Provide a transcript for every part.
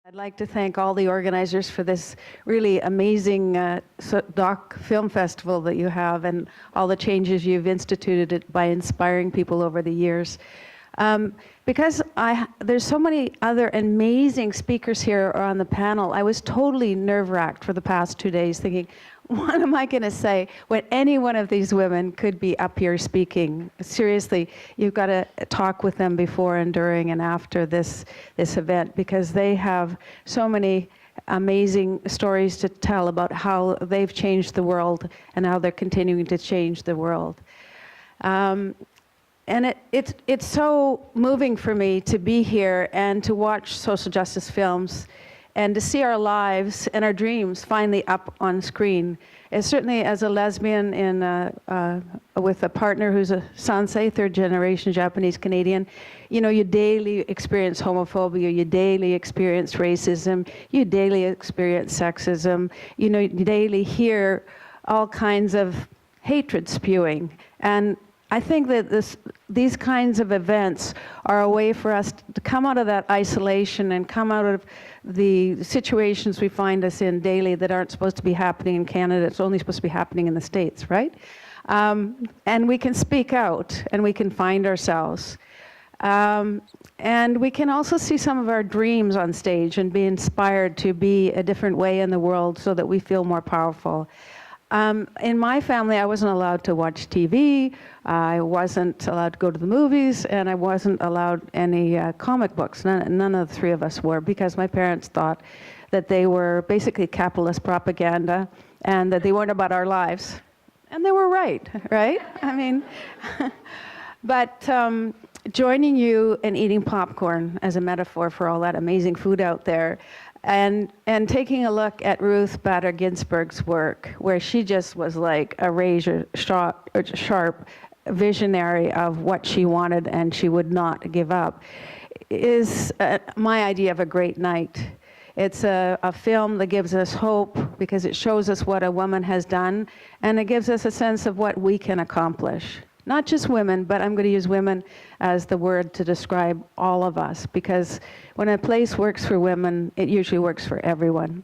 I'd like to thank all the organizers for this really amazing film festival that you have, and all the changes you've instituted it by inspiring people over the years. Because there's so many other amazing speakers here on the panel, I was totally nerve-wracked for the past 2 days thinking, what am I going to say when any one of these women could be up here speaking? Seriously, you've got to talk with them before and during and after this event, because they have so many amazing stories to tell about how they've changed the world and how they're continuing to change the world. And it's so moving for me to be here and to watch social justice films and to see our lives and our dreams finally up on screen. And certainly as a lesbian with a partner who's a Sansei, third generation Japanese Canadian, you know, you daily experience homophobia, you daily experience racism, you daily experience sexism, you know, you daily hear all kinds of hatred spewing. And I think that these kinds of events are a way for us to come out of that isolation and come out of the situations we find us in daily that aren't supposed to be happening in Canada. It's only supposed to be happening in the States, right? And we can speak out and we can find ourselves. And we can also see some of our dreams on stage and be inspired to be a different way in the world so that we feel more powerful. In my family, I wasn't allowed to watch TV, I wasn't allowed to go to the movies, and I wasn't allowed any comic books. None of the three of us were, because my parents thought that they were basically capitalist propaganda and that they weren't about our lives. And they were right? I mean, but joining you and eating popcorn as a metaphor for all that amazing food out there, and taking a look at Ruth Bader Ginsburg's work, where she just was like a razor sharp visionary of what she wanted and she would not give up, is my idea of a great night. It's a film that gives us hope because it shows us what a woman has done, and it gives us a sense of what we can accomplish. Not just women, but I'm going to use women as the word to describe all of us, because when a place works for women, it usually works for everyone.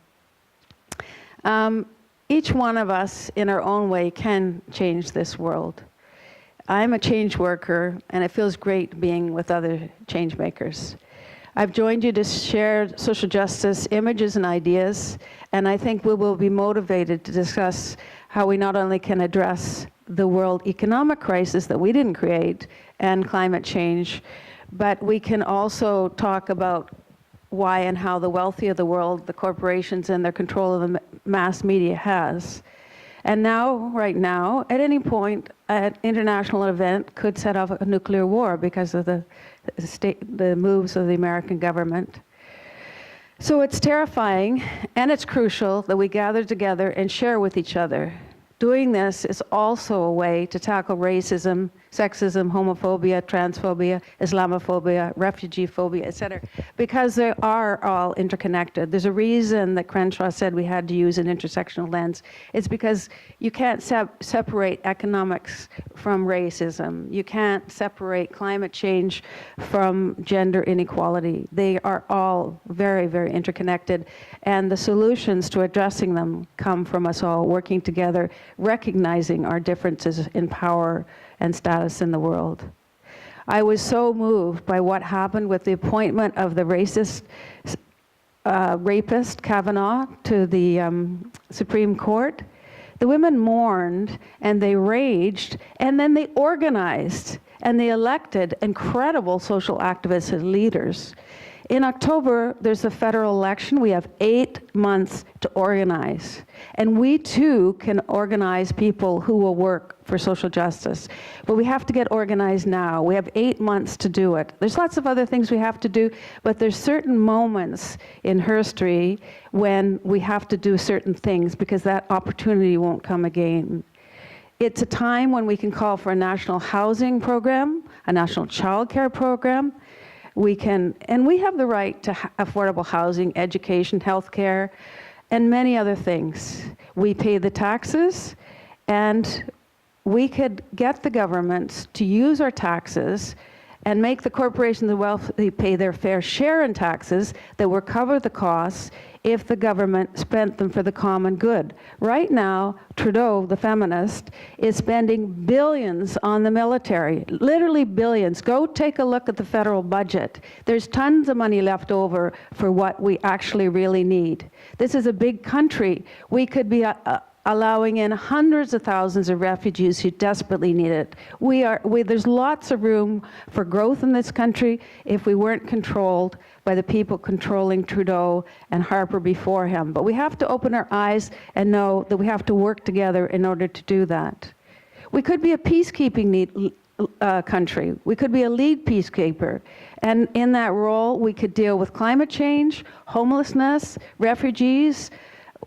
Each one of us, in our own way, can change this world. I'm a change worker, and it feels great being with other change makers. I've joined you to share social justice images and ideas, and I think we will be motivated to discuss how we not only can address the world economic crisis that we didn't create and climate change, but we can also talk about why and how the wealthy of the world, the corporations and their control of the mass media has. And now, right now, at any point, an international event could set off a nuclear war because of the moves of the American government. So it's terrifying and it's crucial that we gather together and share with each other. Doing this is also a way to tackle racism, sexism, homophobia, transphobia, Islamophobia, refugee phobia, etc., because they are all interconnected. There's a reason that Crenshaw said we had to use an intersectional lens. It's because you can't separate economics from racism. You can't separate climate change from gender inequality. They are all very, very interconnected, and the solutions to addressing them come from us all working together, recognizing our differences in power and status in the world. I was so moved by what happened with the appointment of the racist rapist Kavanaugh to the Supreme Court. The women mourned and they raged, and then they organized and they elected incredible social activists and leaders. In October, there's a federal election. We have 8 months to organize. And we too can organize people who will work for social justice. But we have to get organized now. We have 8 months to do it. There's lots of other things we have to do, but there's certain moments in history when we have to do certain things because that opportunity won't come again. It's a time when we can call for a national housing program, a national child care program. We have the right to affordable housing, education, healthcare, and many other things. We pay the taxes, and we could get the governments to use our taxes and make the corporations and wealthy pay their fair share in taxes that will cover the costs if the government spent them for the common good. Right now, Trudeau, the feminist, is spending billions on the military, literally billions. Go take a look at the federal budget. There's tons of money left over for what we actually really need. This is a big country. We could be allowing in hundreds of thousands of refugees who desperately need it. There's lots of room for growth in this country if we weren't controlled by the people controlling Trudeau and Harper before him. But we have to open our eyes and know that we have to work together in order to do that. We could be a peacekeeping country. We could be a lead peacekeeper. And in that role, we could deal with climate change, homelessness, refugees,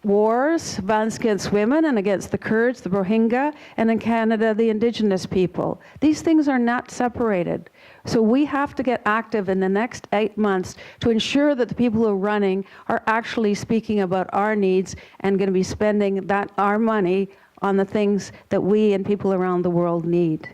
wars, violence against women and against the Kurds, the Rohingya, and in Canada, the Indigenous people. These things are not separated. So we have to get active in the next 8 months to ensure that the people who are running are actually speaking about our needs and going to be spending our money on the things that we and people around the world need.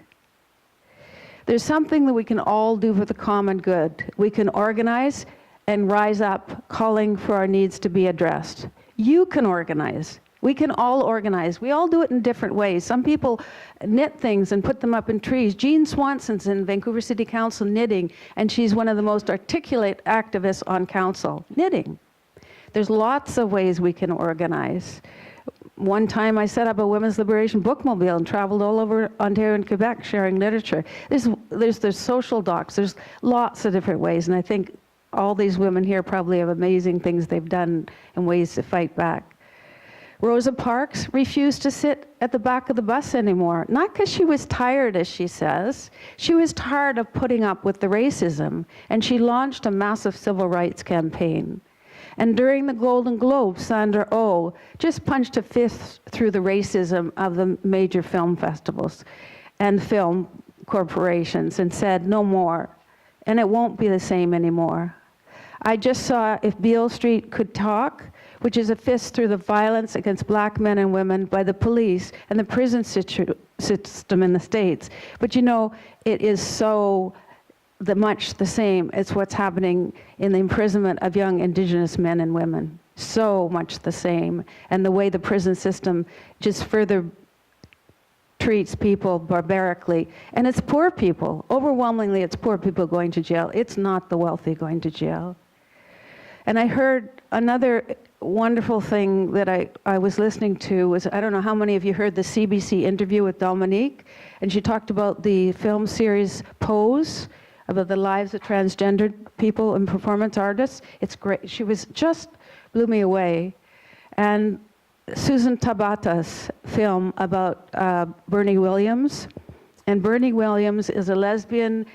There's something that we can all do for the common good. We can organize and rise up calling for our needs to be addressed. You can organize. We can all organize. We all do it in different ways. Some people knit things and put them up in trees. Jean Swanson's in Vancouver City Council knitting, and she's one of the most articulate activists on council, knitting. There's lots of ways we can organize. One time I set up a women's liberation bookmobile and traveled all over Ontario and Quebec sharing literature. There's social docs. There's lots of different ways, and I think all these women here probably have amazing things they've done and ways to fight back. Rosa Parks refused to sit at the back of the bus anymore, not because she was tired, as she says. She was tired of putting up with the racism, and she launched a massive civil rights campaign. And during the Golden Globes, Sandra Oh just punched a fist through the racism of the major film festivals and film corporations and said, no more. And it won't be the same anymore. I just saw If Beale Street Could Talk, which is a fist through the violence against black men and women by the police and the prison system in the States. But you know, it is so much the same as what's happening in the imprisonment of young Indigenous men and women. So much the same. And the way the prison system just further treats people barbarically. And it's poor people. Overwhelmingly, it's poor people going to jail. It's not the wealthy going to jail. And I heard another wonderful thing that I was listening to was, I don't know how many of you heard the CBC interview with Dominique, and she talked about the film series Pose, about the lives of transgendered people and performance artists. It's great. She was just blew me away. And Susan Tabata's film about Bernie Williams. And Bernie Williams is a lesbian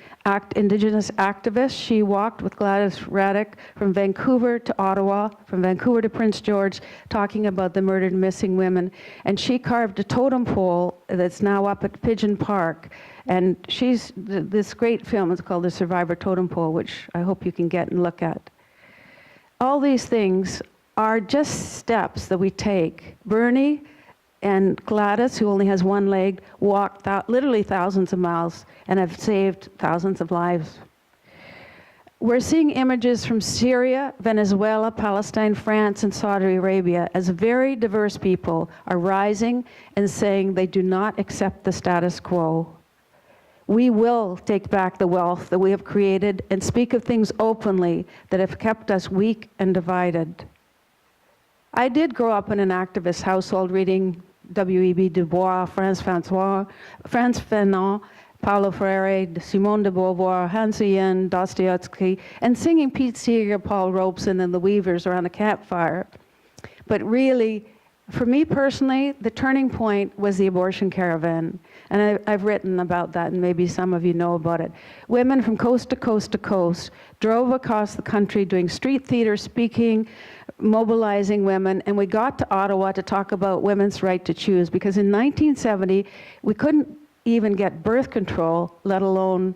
Indigenous activist. She walked with Gladys Raddick from Vancouver to Ottawa, from Vancouver to Prince George, talking about the murdered and missing women. And she carved a totem pole that's now up at Pigeon Park. And this great film is called The Survivor Totem Pole, which I hope you can get and look at. All these things are just steps that we take. Bernie and Gladys, who only has one leg, walked literally thousands of miles and have saved thousands of lives. We're seeing images from Syria, Venezuela, Palestine, France, and Saudi Arabia as very diverse people are rising and saying they do not accept the status quo. We will take back the wealth that we have created and speak of things openly that have kept us weak and divided. I did grow up in an activist household reading W.E.B. Du Bois, Frantz Fanon, Paulo Freire, Simone de Beauvoir, Hans Yen, Dostoevsky, and singing Pete Seeger, Paul Robeson, and the Weavers around a campfire. But really, for me personally, the turning point was the abortion caravan. And I've written about that, and maybe some of you know about it. Women from coast to coast to coast drove across the country doing street theater, speaking, mobilizing women, and we got to Ottawa to talk about women's right to choose, because in 1970, we couldn't even get birth control, let alone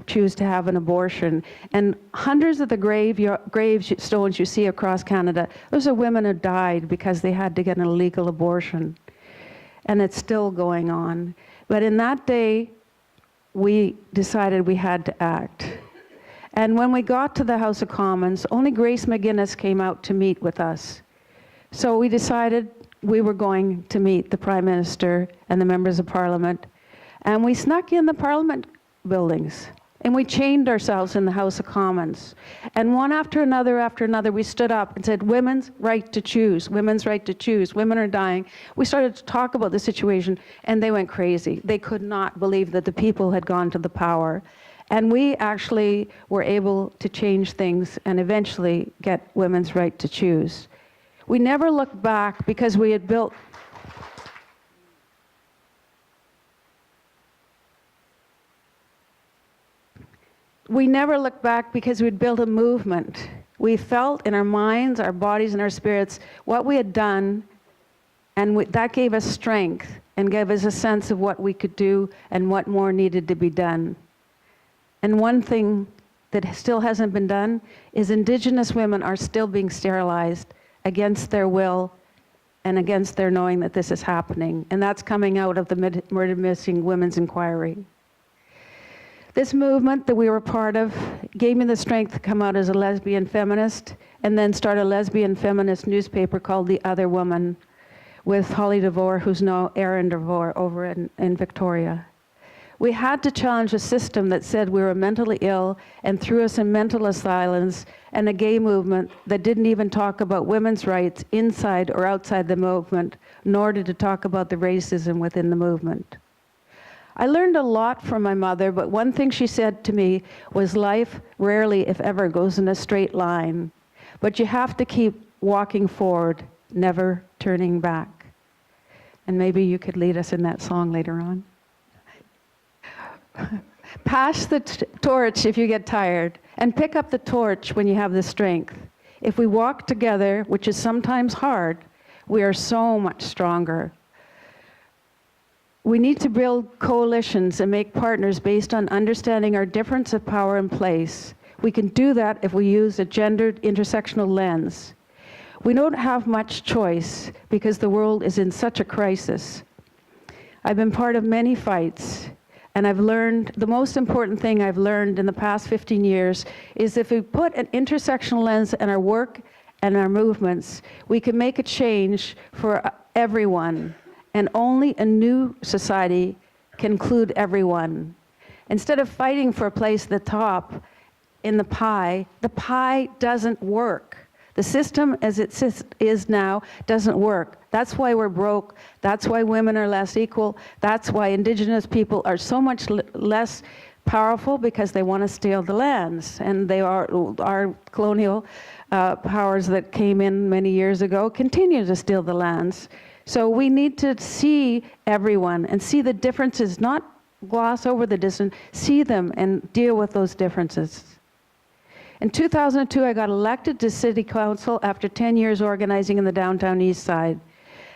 choose to have an abortion. And hundreds of the gravestones you see across Canada, those are women who died because they had to get an illegal abortion. And it's still going on. But in that day, we decided we had to act. And when we got to the House of Commons, only Grace McGuinness came out to meet with us. So we decided we were going to meet the Prime Minister and the members of Parliament. And we snuck in the Parliament buildings. And we chained ourselves in the House of Commons. And one after another, we stood up and said, women's right to choose, women's right to choose, women are dying. We started to talk about the situation, and they went crazy. They could not believe that the people had gone to the power. And we actually were able to change things and eventually get women's right to choose. We never looked back because we had built we'd built a movement. We felt in our minds, our bodies, and our spirits what we had done, and that gave us strength and gave us a sense of what we could do and what more needed to be done. And one thing that still hasn't been done is Indigenous women are still being sterilized against their will and against their knowing that this is happening. And that's coming out of the Murdered Missing Women's Inquiry. This movement that we were part of gave me the strength to come out as a lesbian feminist and then start a lesbian feminist newspaper called The Other Woman with Holly DeVore, who's now Erin DeVore over in Victoria. We had to challenge a system that said we were mentally ill and threw us in mental asylums, and a gay movement that didn't even talk about women's rights inside or outside the movement, nor did it talk about the racism within the movement. I learned a lot from my mother, but one thing she said to me was life rarely, if ever, goes in a straight line. But you have to keep walking forward, never turning back. And maybe you could lead us in that song later on. Pass the torch if you get tired, and pick up the torch when you have the strength. If we walk together, which is sometimes hard, we are so much stronger. We need to build coalitions and make partners based on understanding our difference of power and place. We can do that if we use a gendered intersectional lens. We don't have much choice because the world is in such a crisis. I've been part of many fights, and I've learned, the most important thing I've learned in the past 15 years is if we put an intersectional lens in our work and our movements, we can make a change for everyone. And only a new society can include everyone. Instead of fighting for a place at the top in the pie doesn't work. The system as it is now doesn't work. That's why we're broke. That's why women are less equal. That's why Indigenous people are so much less powerful, because they want to steal the lands. And they are our colonial powers that came in many years ago continue to steal the lands. So we need to see everyone and see the differences, not gloss over the distance, see them and deal with those differences. In 2002, I got elected to City Council after 10 years organizing in the downtown East Side.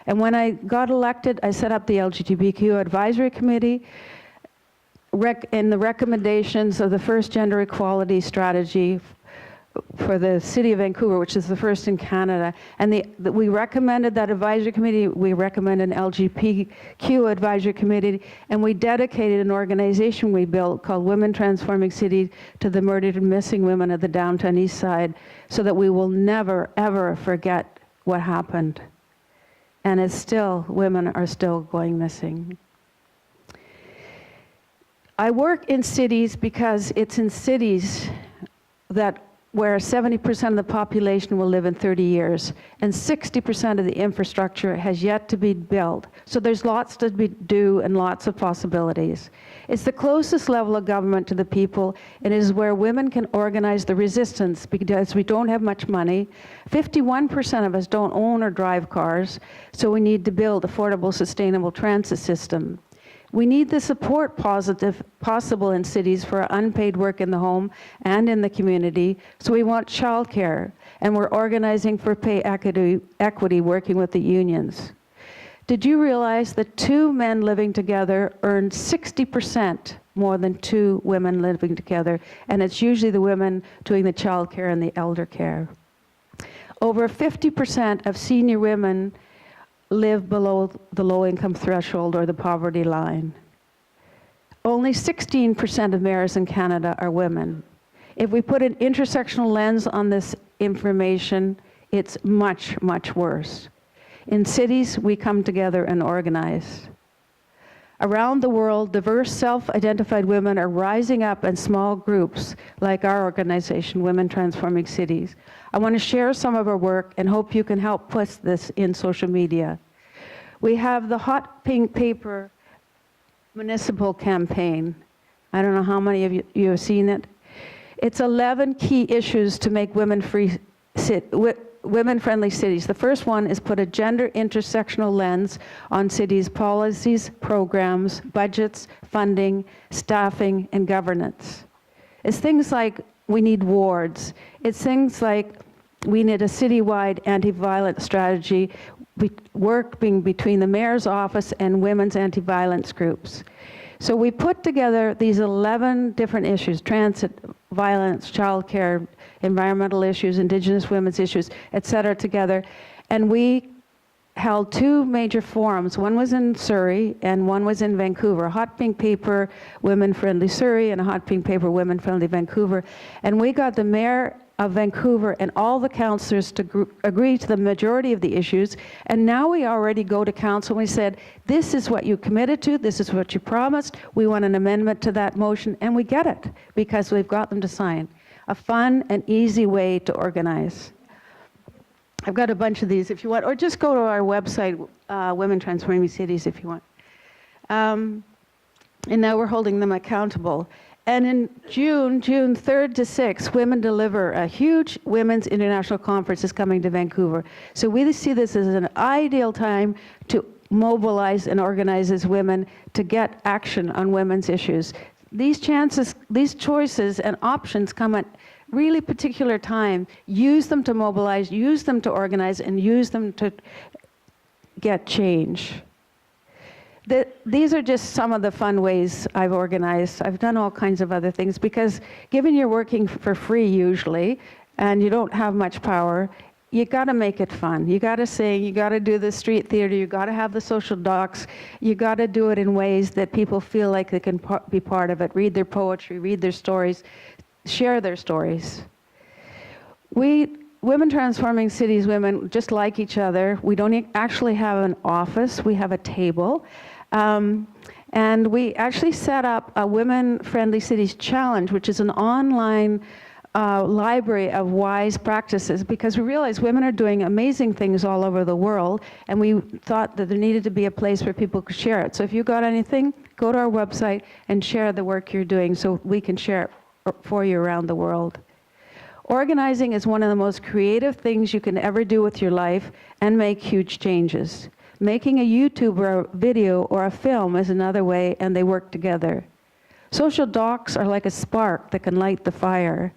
And when I got elected, I set up the LGBTQ Advisory Committee in the recommendations of the first gender equality strategy for the City of Vancouver, which is the first in Canada. And we recommended that advisory committee. We recommended an LGBTQ advisory committee, and we dedicated an organization we built called Women Transforming City to the murdered and missing women of the downtown East Side, so that we will never, ever forget what happened. And it's still, women are still going missing. I work in cities because it's in cities where 70% of the population will live in 30 years, and 60% of the infrastructure has yet to be built. So there's lots to do and lots of possibilities. It's the closest level of government to the people, and it is where women can organize the resistance, because we don't have much money. 51% of us don't own or drive cars, so we need to build affordable, sustainable transit system. We need the support possible in cities for unpaid work in the home and in the community, so we want childcare, and we're organizing for pay equity working with the unions. Did you realize that 2 men living together earn 60% more than 2 women living together, and it's usually the women doing the childcare and the elder care? Over 50% of senior women live below the low-income threshold or the poverty line. only 16% of mayors in Canada are women. If we put an intersectional lens on this information, it's much, much worse. In cities, we come together and organize. Around the world, diverse self-identified women are rising up in small groups like our organization, Women Transforming Cities. I want to share some of our work and hope you can help push this in social media. We have the Hot Pink Paper municipal campaign. I don't know how many of you have seen it. It's 11 key issues to make women-friendly cities. The first one is put a gender intersectional lens on cities' policies, programs, budgets, funding, staffing, and governance. It's things like we need wards. It's things like we need a citywide anti-violence strategy working between the mayor's office and women's anti-violence groups. So we put together these 11 different issues: transit, violence, childcare, environmental issues, Indigenous women's issues, et cetera, together. And we held 2 major forums. One was in Surrey and one was in Vancouver. Hot Pink Paper, Women Friendly Surrey, and a Hot Pink Paper, Women Friendly Vancouver. And we got the mayor of Vancouver and all the councillors to agree to the majority of the issues. And now we already go to council and we said, this is what you committed to, this is what you promised, we want an amendment to that motion, and we get it because we've got them to sign. A fun and easy way to organize. I've got a bunch of these if you want, or just go to our website, Women Transforming Cities, if you want. And now we're holding them accountable. And in June 3rd to 6th, Women Deliver, a huge women's international conference, is coming to Vancouver. So we see this as an ideal time to mobilize and organize as women to get action on women's issues. These choices and options come at really particular time. Use them to mobilize, use them to organize, and use them to get change. These are just some of the fun ways I've organized. I've done all kinds of other things because given you're working for free usually and you don't have much power, you got to make it fun. You got to sing, you got to do the street theater, you got to have the social docs, you got to do it in ways that people feel like they can be part of it, read their poetry, read their stories, share their stories. Women Transforming Cities women just like each other. We don't actually have an office, we have a table. And we actually set up a Women Friendly Cities Challenge, which is an online library of wise practices, because we realize women are doing amazing things all over the world, and we thought that there needed to be a place where people could share it. So if you got anything, go to our website and share the work you're doing so we can share it for you around the world. Organizing is one of the most creative things you can ever do with your life and make huge changes. Making a YouTube or a video or a film is another way, and they work together. Social docs are like a spark that can light the fire.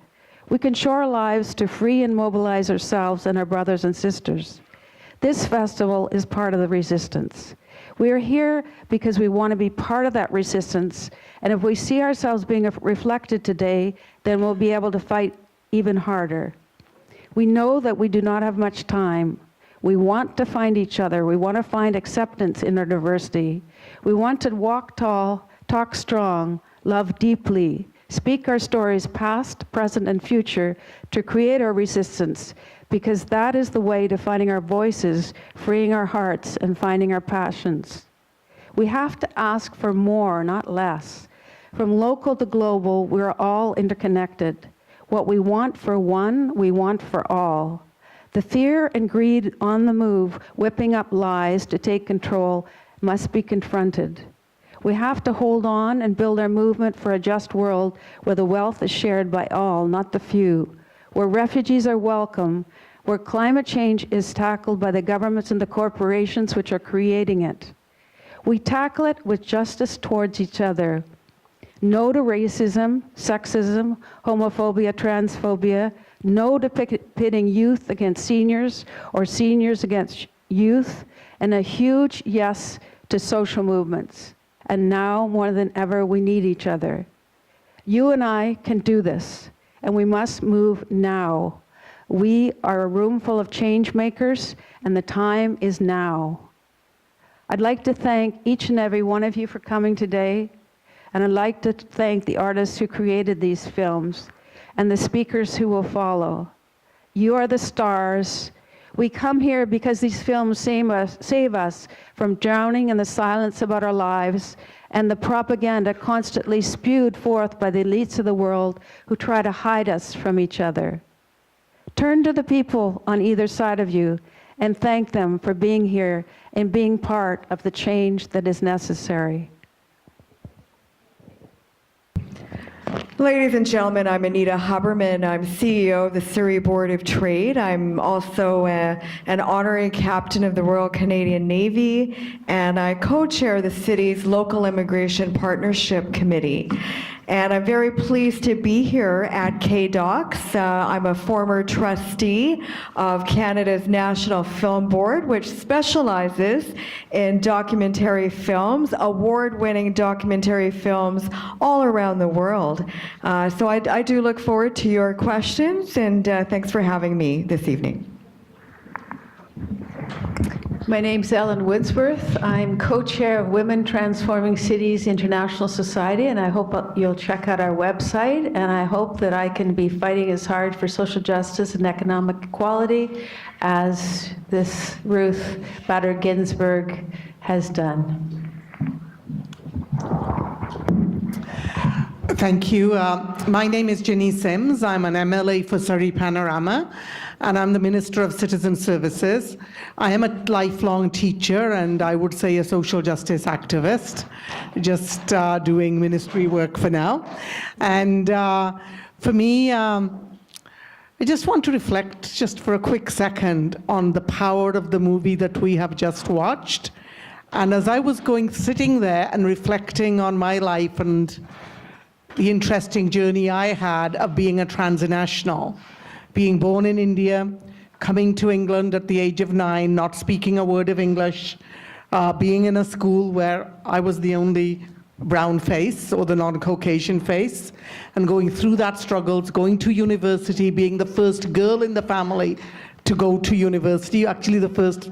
We can show our lives to free and mobilize ourselves and our brothers and sisters. This festival is part of the resistance. We are here because we want to be part of that resistance, and if we see ourselves being reflected today, then we'll be able to fight even harder. We know that we do not have much time. We want to find each other. We want to find acceptance in our diversity. We want to walk tall, talk strong, love deeply, speak our stories past, present, and future to create our resistance, because that is the way to finding our voices, freeing our hearts, and finding our passions. We have to ask for more, not less. From local to global, we're all interconnected. What we want for one, we want for all. The fear and greed on the move, whipping up lies to take control, must be confronted. We have to hold on and build our movement for a just world where the wealth is shared by all, not the few, where refugees are welcome, where climate change is tackled by the governments and the corporations which are creating it. We tackle it with justice towards each other. No to racism, sexism, homophobia, transphobia. No to pitting youth against seniors or seniors against youth. And a huge yes to social movements. And now, more than ever, we need each other. You and I can do this, and we must move now. We are a room full of change makers, and the time is now. I'd like to thank each and every one of you for coming today. And I'd like to thank the artists who created these films and the speakers who will follow. You are the stars. We come here because these films save us from drowning in the silence about our lives and the propaganda constantly spewed forth by the elites of the world who try to hide us from each other. Turn to the people on either side of you and thank them for being here and being part of the change that is necessary. Ladies and gentlemen, I'm Anita Huberman. I'm CEO of the Surrey Board of Trade. I'm also an honorary captain of the Royal Canadian Navy, and I co-chair the city's Local Immigration Partnership Committee. And I'm very pleased to be here at KDocs. I'm a former trustee of Canada's National Film Board, which specializes in documentary films, award-winning documentary films all around the world. So I do look forward to your questions, and thanks for having me this evening. My name's Ellen Woodsworth. I'm co-chair of Women Transforming Cities International Society, and I hope you'll check out our website, and I hope that I can be fighting as hard for social justice and economic equality as this Ruth Bader Ginsburg has done. Thank you. My name is Jinny Sims. I'm an MLA for Surrey-Panorama, and I'm the Minister of Citizen Services. I am a lifelong teacher, and I would say a social justice activist, just doing ministry work for now. And for me, I just want to reflect just for a quick second on the power of the movie that we have just watched. And as I was sitting there and reflecting on my life and the interesting journey I had of being a transnational, being born in India, coming to England at the age of 9, not speaking a word of English, being in a school where I was the only brown face or the non-Caucasian face, and going through that struggles, going to university, being the first girl in the family to go to university, actually the first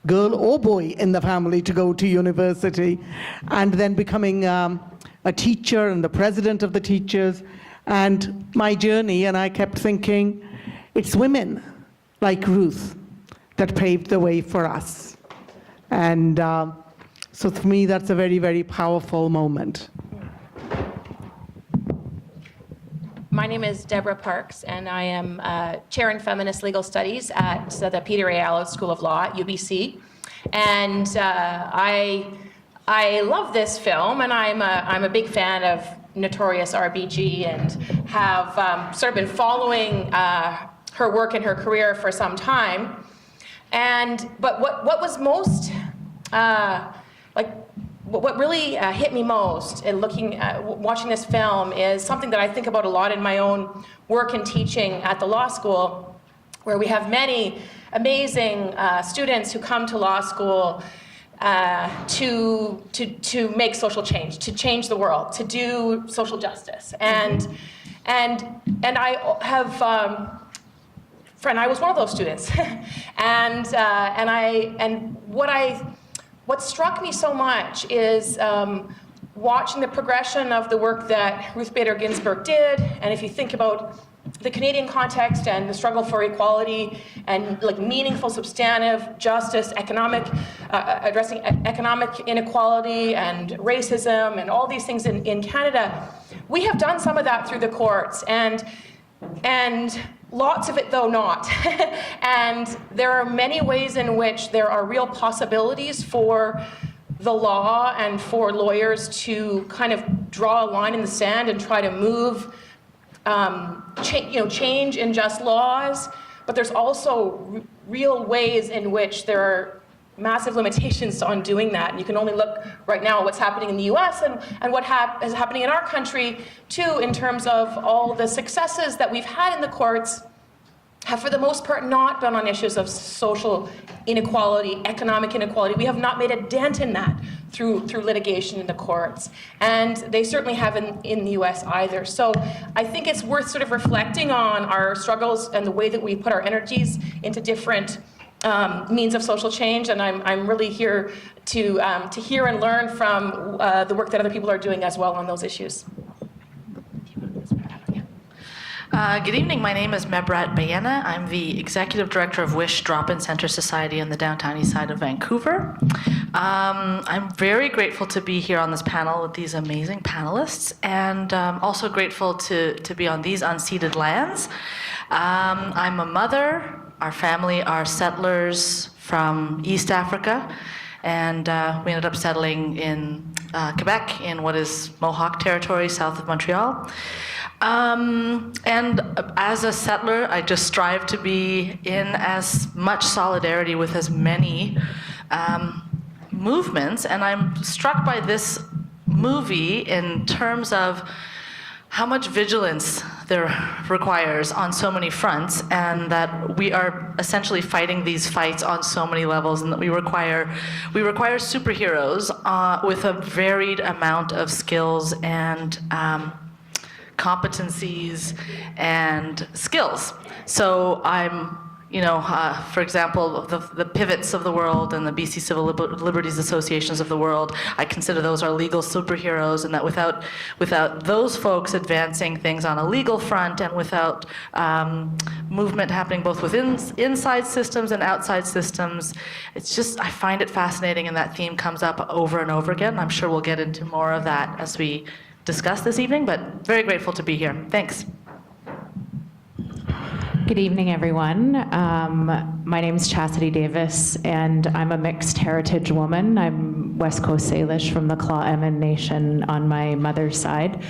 girl or boy in the family to go to university, and then becoming a teacher and the president of the teachers, and my journey, and I kept thinking, it's women like Ruth that paved the way for us. And so for me, that's a very, very powerful moment. My name is Debra Parkes, and I am chairing Feminist Legal Studies at the Peter A. Allo School of Law at UBC. And I love this film, and I'm a big fan of Notorious R.B.G. and have sort of been following her work and her career for some time. But what was most what really hit me most in watching this film is something that I think about a lot in my own work and teaching at the law school, where we have many amazing students who come to law school to make social change, to change the world, to do social justice, and I have, I was one of those students, what struck me so much is watching the progression of the work that Ruth Bader Ginsburg did, and if you think about the Canadian context and the struggle for equality and meaningful, substantive justice, addressing economic inequality and racism and all these things in Canada, we have done some of that through the courts, and lots of it though not. And there are many ways in which there are real possibilities for the law and for lawyers to kind of draw a line in the sand and try to move change in just laws, but there's also real ways in which there are massive limitations on doing that. And you can only look right now at what's happening in the US and what is happening in our country too, in terms of all the successes that we've had in the courts have for the most part not been on issues of social inequality, economic inequality. We have not made a dent in that through litigation in the courts. And they certainly haven't in the US either. So I think it's worth sort of reflecting on our struggles and the way that we put our energies into different means of social change, and I'm really here to hear and learn from the work that other people are doing as well on those issues. Good evening. My name is Mebrat Beyene. I'm the Executive Director of WISH Drop-In Center Society in the downtown east side of Vancouver. I'm very grateful to be here on this panel with these amazing panelists, and also grateful to be on these unceded lands. I'm a mother. Our family are settlers from East Africa, and we ended up settling in Quebec in what is Mohawk territory south of Montreal. And as a settler, I just strive to be in as much solidarity with as many movements, and I'm struck by this movie in terms of how much vigilance there requires on so many fronts, and that we are essentially fighting these fights on so many levels, and that we require superheroes with a varied amount of skills and competencies and skills. So I'm, for example, the pivots of the world and the BC Civil Liberties Associations of the world, I consider those our legal superheroes, and that without those folks advancing things on a legal front, and without movement happening both within inside systems and outside systems, it's just, I find it fascinating, and that theme comes up over and over again. I'm sure we'll get into more of that as we discuss this evening, but very grateful to be here. Thanks. Good evening, everyone. My name is Chastity Davis, and I'm a mixed heritage woman. I'm West Coast Salish from the Claw-Emin Nation on my mother's side,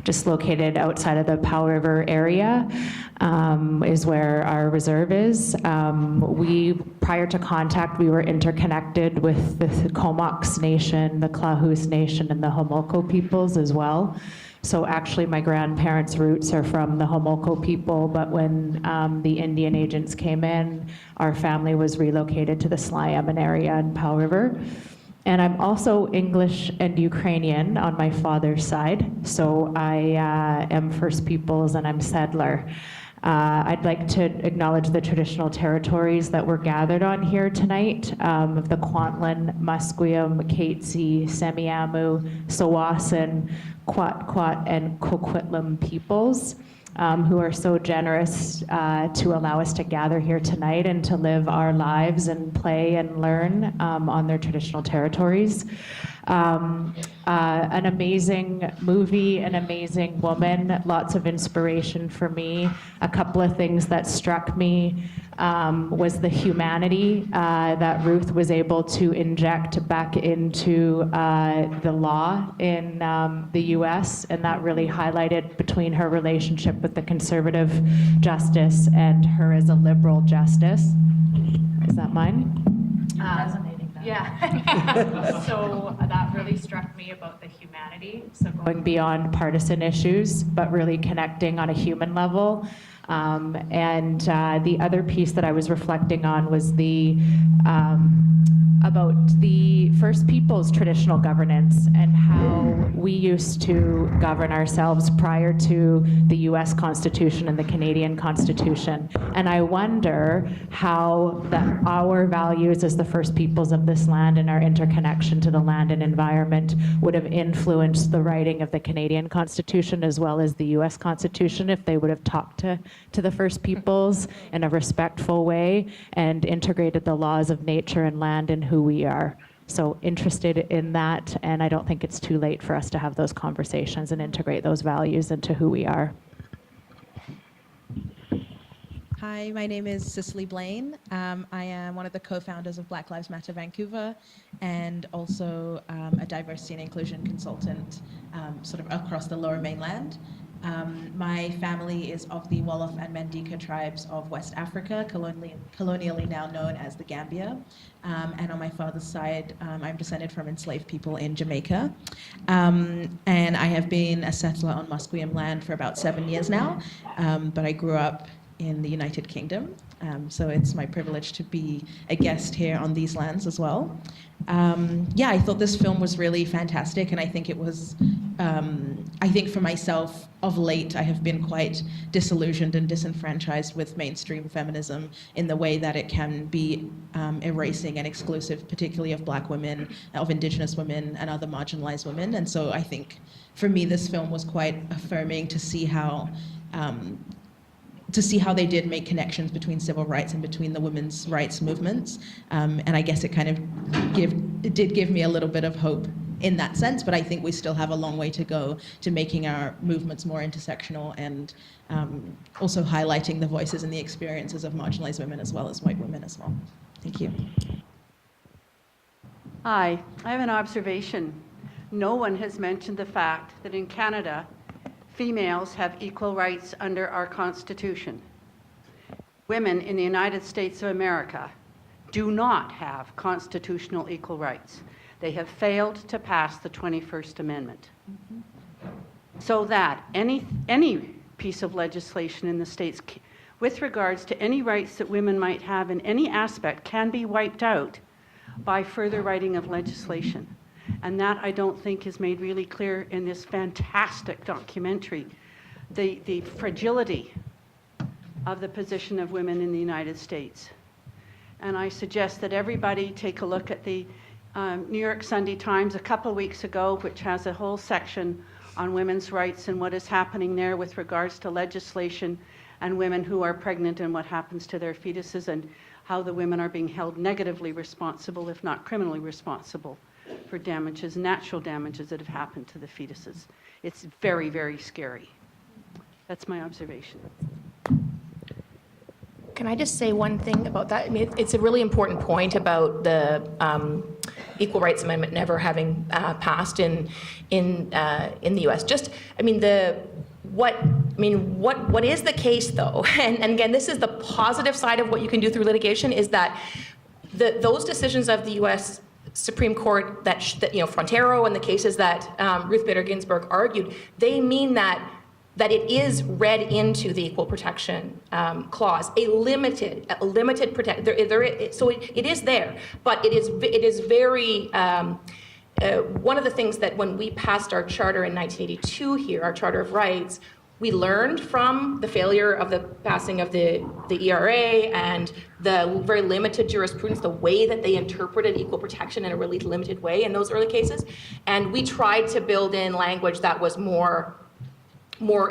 just located outside of the Powell River area, is where our reserve is. Prior to contact, we were interconnected with the Comox Nation, the Clahus Nation, and the Homolko peoples as well. So actually, my grandparents' roots are from the Homolko people, but when the Indian agents came in, our family was relocated to the Sly-Emin area in Powell River. And I'm also English and Ukrainian on my father's side, so I am First Peoples and I'm settler. I'd like to acknowledge the traditional territories that were gathered on here tonight, of the Kwantlen, Musqueam, Katzie, Semiahmoo, Tsawwassen, Kwat-Kwat, and Coquitlam peoples, who are so generous to allow us to gather here tonight and to live our lives and play and learn on their traditional territories. An amazing movie, an amazing woman, lots of inspiration for me. A couple of things that struck me was the humanity that Ruth was able to inject back into the law in the US, and that really highlighted between her relationship with the conservative justice and her as a liberal justice. Is that mine? Resonating now. Yeah. So that really struck me about the humanity. So going beyond partisan issues, but really connecting on a human level. And the other piece that I was reflecting on was the about the First Peoples traditional governance and how we used to govern ourselves prior to the US Constitution and the Canadian Constitution. And I wonder how our values as the First Peoples of this land and our interconnection to the land and environment would have influenced the writing of the Canadian Constitution as well as the US Constitution if they would have talked to the First Peoples in a respectful way and integrated the laws of nature and land and who we are. So interested in that, and I don't think it's too late for us to have those conversations and integrate those values into who we are. Hi, my name is Cicely Blain. I am one of the co-founders of Black Lives Matter-Vancouver and also a diversity and inclusion consultant sort of across the Lower Mainland. My family is of the Wolof and Mandinka tribes of West Africa, colonially now known as the Gambia. And on my father's side, I'm descended from enslaved people in Jamaica. And I have been a settler on Musqueam land for about 7 years now, but I grew up in the United Kingdom. So it's my privilege to be a guest here on these lands as well. Yeah, I thought this film was really fantastic, and I think it was, I think for myself, of late, I have been quite disillusioned and disenfranchised with mainstream feminism in the way that it can be erasing and exclusive, particularly of Black women, of Indigenous women, and other marginalized women. And so I think, for me, this film was quite affirming to see how they did make connections between civil rights and between the women's rights movements. And I guess it kind of did give me a little bit of hope in that sense, but I think we still have a long way to go to making our movements more intersectional and also highlighting the voices and the experiences of marginalized women as well as white women as well. Thank you. Hi, I have an observation. No one has mentioned the fact that in Canada, females have equal rights under our Constitution. Women in the United States of America do not have constitutional equal rights. They have failed to pass the 21st Amendment. So that any piece of legislation in the States with regards to any rights that women might have in any aspect can be wiped out by further writing of legislation. And that, I don't think, is made really clear in this fantastic documentary. The fragility of the position of women in the United States. And I suggest that everybody take a look at the New York Sunday Times a couple of weeks ago, which has a whole section on women's rights and what is happening there with regards to legislation and women who are pregnant and what happens to their fetuses and how the women are being held negatively responsible, if not criminally responsible, for damages, natural damages that have happened to the fetuses. It's very, very scary. That's my observation. Can I just say one thing about that? I mean, it's a really important point about the Equal Rights Amendment never having passed in the U.S. Just, I mean, what is the case though? And again, this is the positive side of what you can do through litigation, is that those decisions of the U.S. Supreme Court that Frontero and the cases that Ruth Bader Ginsburg argued, they mean that it is read into the Equal Protection Clause, a limited protect. So it is there, but it is very. One of the things that when we passed our charter in 1982 here, our Charter of Rights, we learned from the failure of the passing of the ERA and the very limited jurisprudence, the way that they interpreted equal protection in a really limited way in those early cases. And we tried to build in language that was more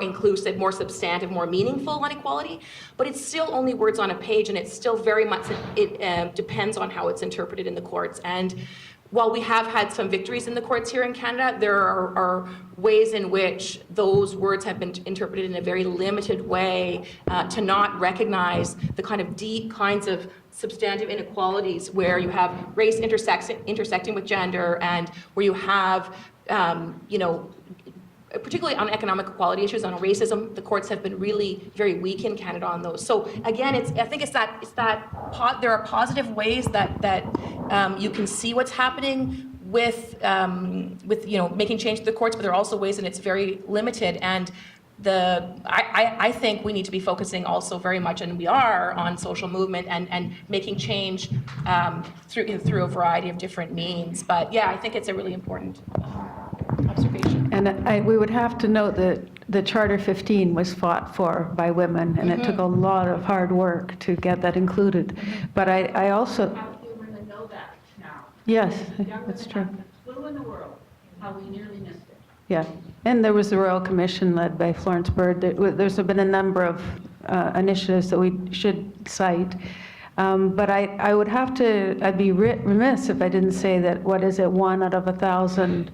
inclusive, more substantive, more meaningful on equality, but it's still only words on a page, and it's still very much, it depends on how it's interpreted in the courts. And while we have had some victories in the courts here in Canada, there are ways in which those words have been interpreted in a very limited way to not recognize the kind of deep kinds of substantive inequalities where you have race intersecting with gender, and where you have, particularly on economic equality issues, on racism, the courts have been really very weak in Canada on those. So again, I think there are positive ways that you can see what's happening with making change to the courts, but there are also ways that it's very limited. And I think we need to be focusing also very much, and we are, on social movement and making change through a variety of different means. But yeah, I think it's a really important observation. And we would have to note that the Charter 15 was fought for by women, and it took a lot of hard work to get that included. But I also... Women know that now. Yes, that's true. Flew in the world, how we nearly missed it. Yeah, and there was the Royal Commission led by Florence Bird. There's been a number of initiatives that we should cite. But I'd be remiss if I didn't say that, 1 out of 1,000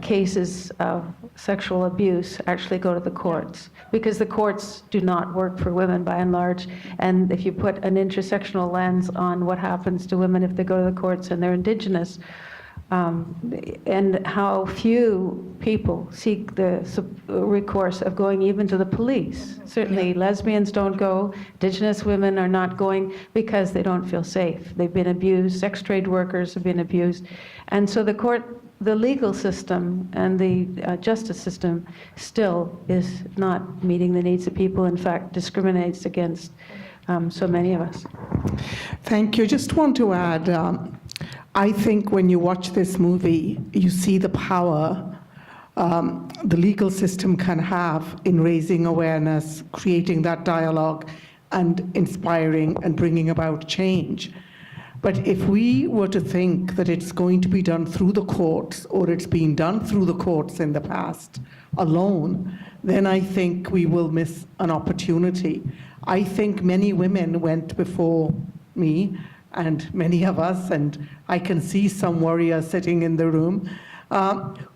cases of sexual abuse actually go to the courts, because the courts do not work for women by and large. And if you put an intersectional lens on what happens to women if they go to the courts and they're Indigenous, and how few people seek the recourse of going even to the police. Certainly lesbians don't go, Indigenous women are not going because they don't feel safe. They've been abused, sex trade workers have been abused. And so the court the legal system and the justice system still is not meeting the needs of people, in fact, discriminates against so many of us. Thank you. Just want to add, I think when you watch this movie, you see the power the legal system can have in raising awareness, creating that dialogue, and inspiring and bringing about change. But if we were to think that it's going to be done through the courts, or it's been done through the courts in the past alone, then I think we will miss an opportunity. I think many women went before me, and many of us, and I can see some warriors sitting in the room,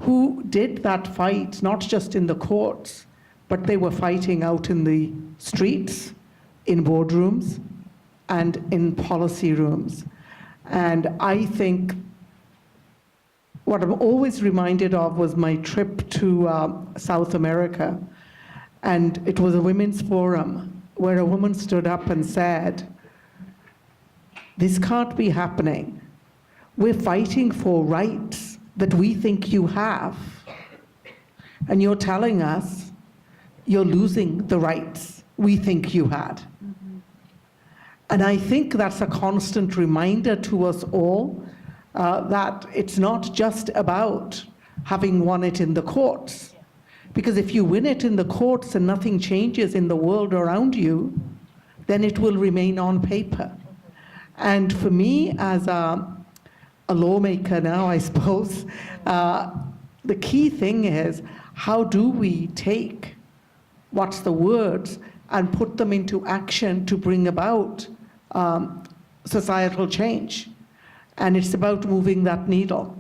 who did that fight, not just in the courts, but they were fighting out in the streets, in boardrooms, and in policy rooms. And I think what I'm always reminded of was my trip to South America, and it was a women's forum where a woman stood up and said, "This can't be happening. We're fighting for rights that we think you have, and you're telling us you're losing the rights we think you had." And I think that's a constant reminder to us all that it's not just about having won it in the courts. Because if you win it in the courts and nothing changes in the world around you, then it will remain on paper. And for me, as a lawmaker now, I suppose, the key thing is, how do we take what's the words and put them into action to bring about societal change? And it's about moving that needle.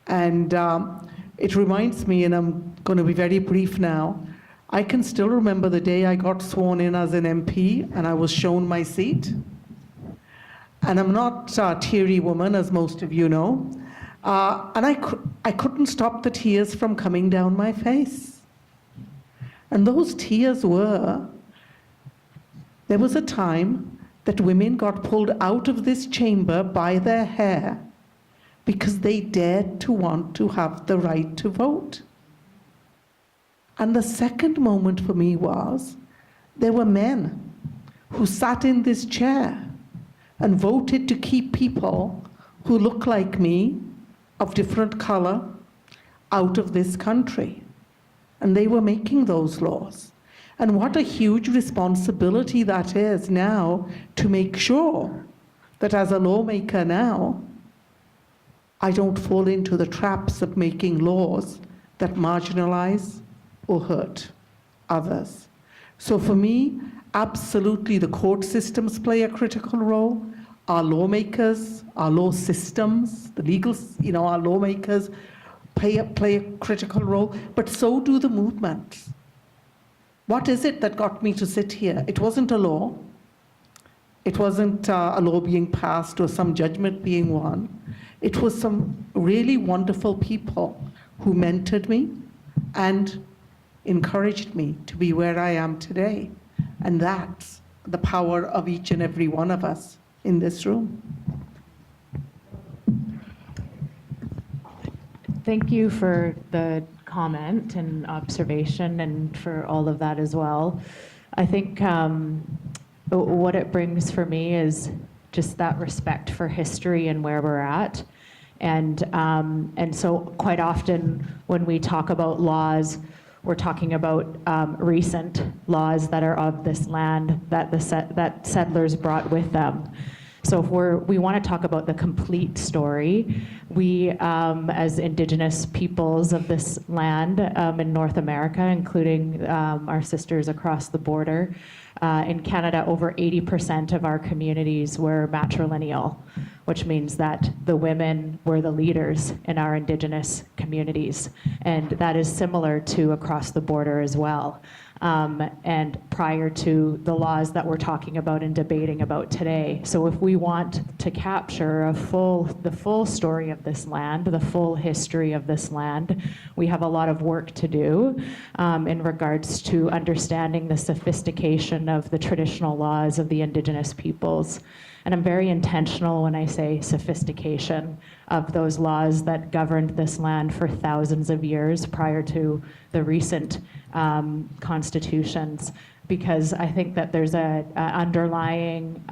And it reminds me, and I'm going to be very brief now, I can still remember the day I got sworn in as an MP and I was shown my seat. And I'm not a teary woman, as most of you know. And I couldn't stop the tears from coming down my face. And those tears were, there was a time that women got pulled out of this chamber by their hair because they dared to want to have the right to vote. And the second moment for me was, there were men who sat in this chair and voted to keep people who look like me, of different color, out of this country. And they were making those laws. And what a huge responsibility that is now, to make sure that as a lawmaker now, I don't fall into the traps of making laws that marginalize or hurt others. So for me, absolutely the court systems play a critical role. Our lawmakers, our law systems, the legal, our lawmakers play a critical role, but so do the movements. What is it that got me to sit here? It wasn't a law. It wasn't a law being passed or some judgment being won. It was some really wonderful people who mentored me and encouraged me to be where I am today. And that's the power of each and every one of us in this room. Thank you for the comment and observation and for all of that as well. I think what it brings for me is just that respect for history and where we're at. And so quite often when we talk about laws, we're talking about recent laws that are of this land that settlers brought with them. So if we want to talk about the complete story, we, as Indigenous peoples of this land in North America, including our sisters across the border, in Canada, over 80% of our communities were matrilineal, which means that the women were the leaders in our Indigenous communities. And that is similar to across the border as well. And prior to the laws that we're talking about and debating about today. So if we want to capture the full story of this land, the full history of this land, we have a lot of work to do in regards to understanding the sophistication of the traditional laws of the Indigenous peoples. And I'm very intentional when I say sophistication of those laws that governed this land for thousands of years prior to the recent constitutions, because I think that there's a underlying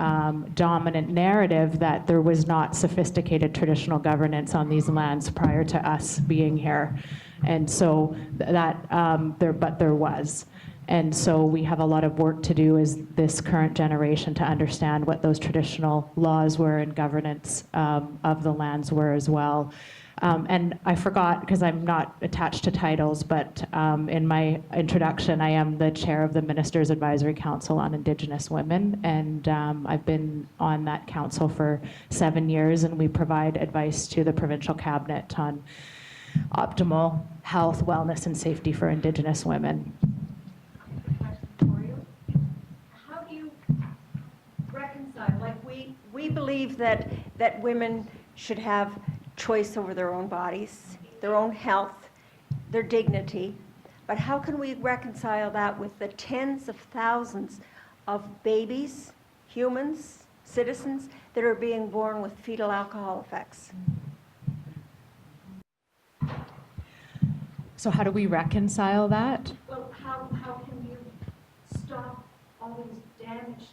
dominant narrative that there was not sophisticated traditional governance on these lands prior to us being here. And so there was. And so we have a lot of work to do as this current generation to understand what those traditional laws were and governance of the lands were as well. And I forgot, because I'm not attached to titles, but in my introduction, I am the chair of the Ministers' Advisory Council on Indigenous Women, and I've been on that council for 7 years, and we provide advice to the provincial cabinet on optimal health, wellness, and safety for Indigenous women. How do you reconcile, like we believe that women should have choice over their own bodies, their own health, their dignity, but how can we reconcile that with the tens of thousands of babies, humans, citizens that are being born with fetal alcohol effects? So how do we reconcile that? Well, how can you stop all these damaged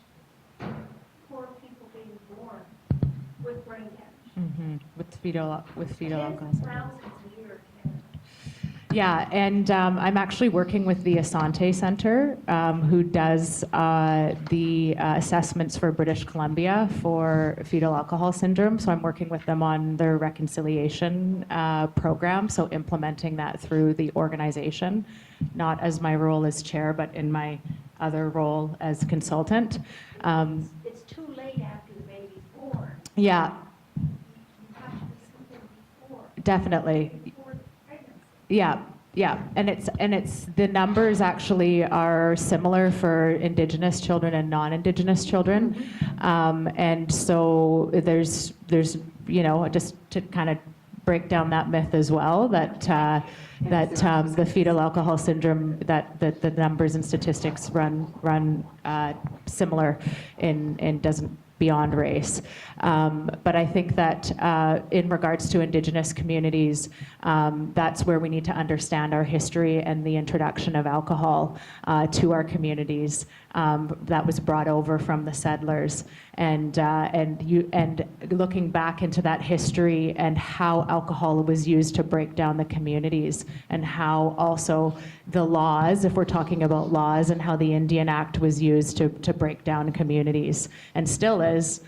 poor people being born with brain damage? Mm-hmm. With fetal alcohol. Thousands a year. Yeah, and I'm actually working with the Asante Center, who does the assessments for British Columbia for fetal alcohol syndrome. So I'm working with them on their reconciliation program, so implementing that through the organization, not as my role as chair, but in my other role as consultant. It's too late after the baby's born. Yeah. You have to do something before. Definitely. Before the pregnancy. Yeah, and it's the numbers actually are similar for Indigenous children and non-Indigenous children, and so there's just to kind of break down that myth as well that the fetal alcohol syndrome that the numbers and statistics run similar in doesn't beyond race. But I think that in regards to Indigenous communities, that's where we need to understand our history and the introduction of alcohol to our communities that was brought over from the settlers, and looking back into that history and how alcohol was used to break down the communities, and how also the laws, if we're talking about laws, and how the Indian Act was used to break down communities, and still is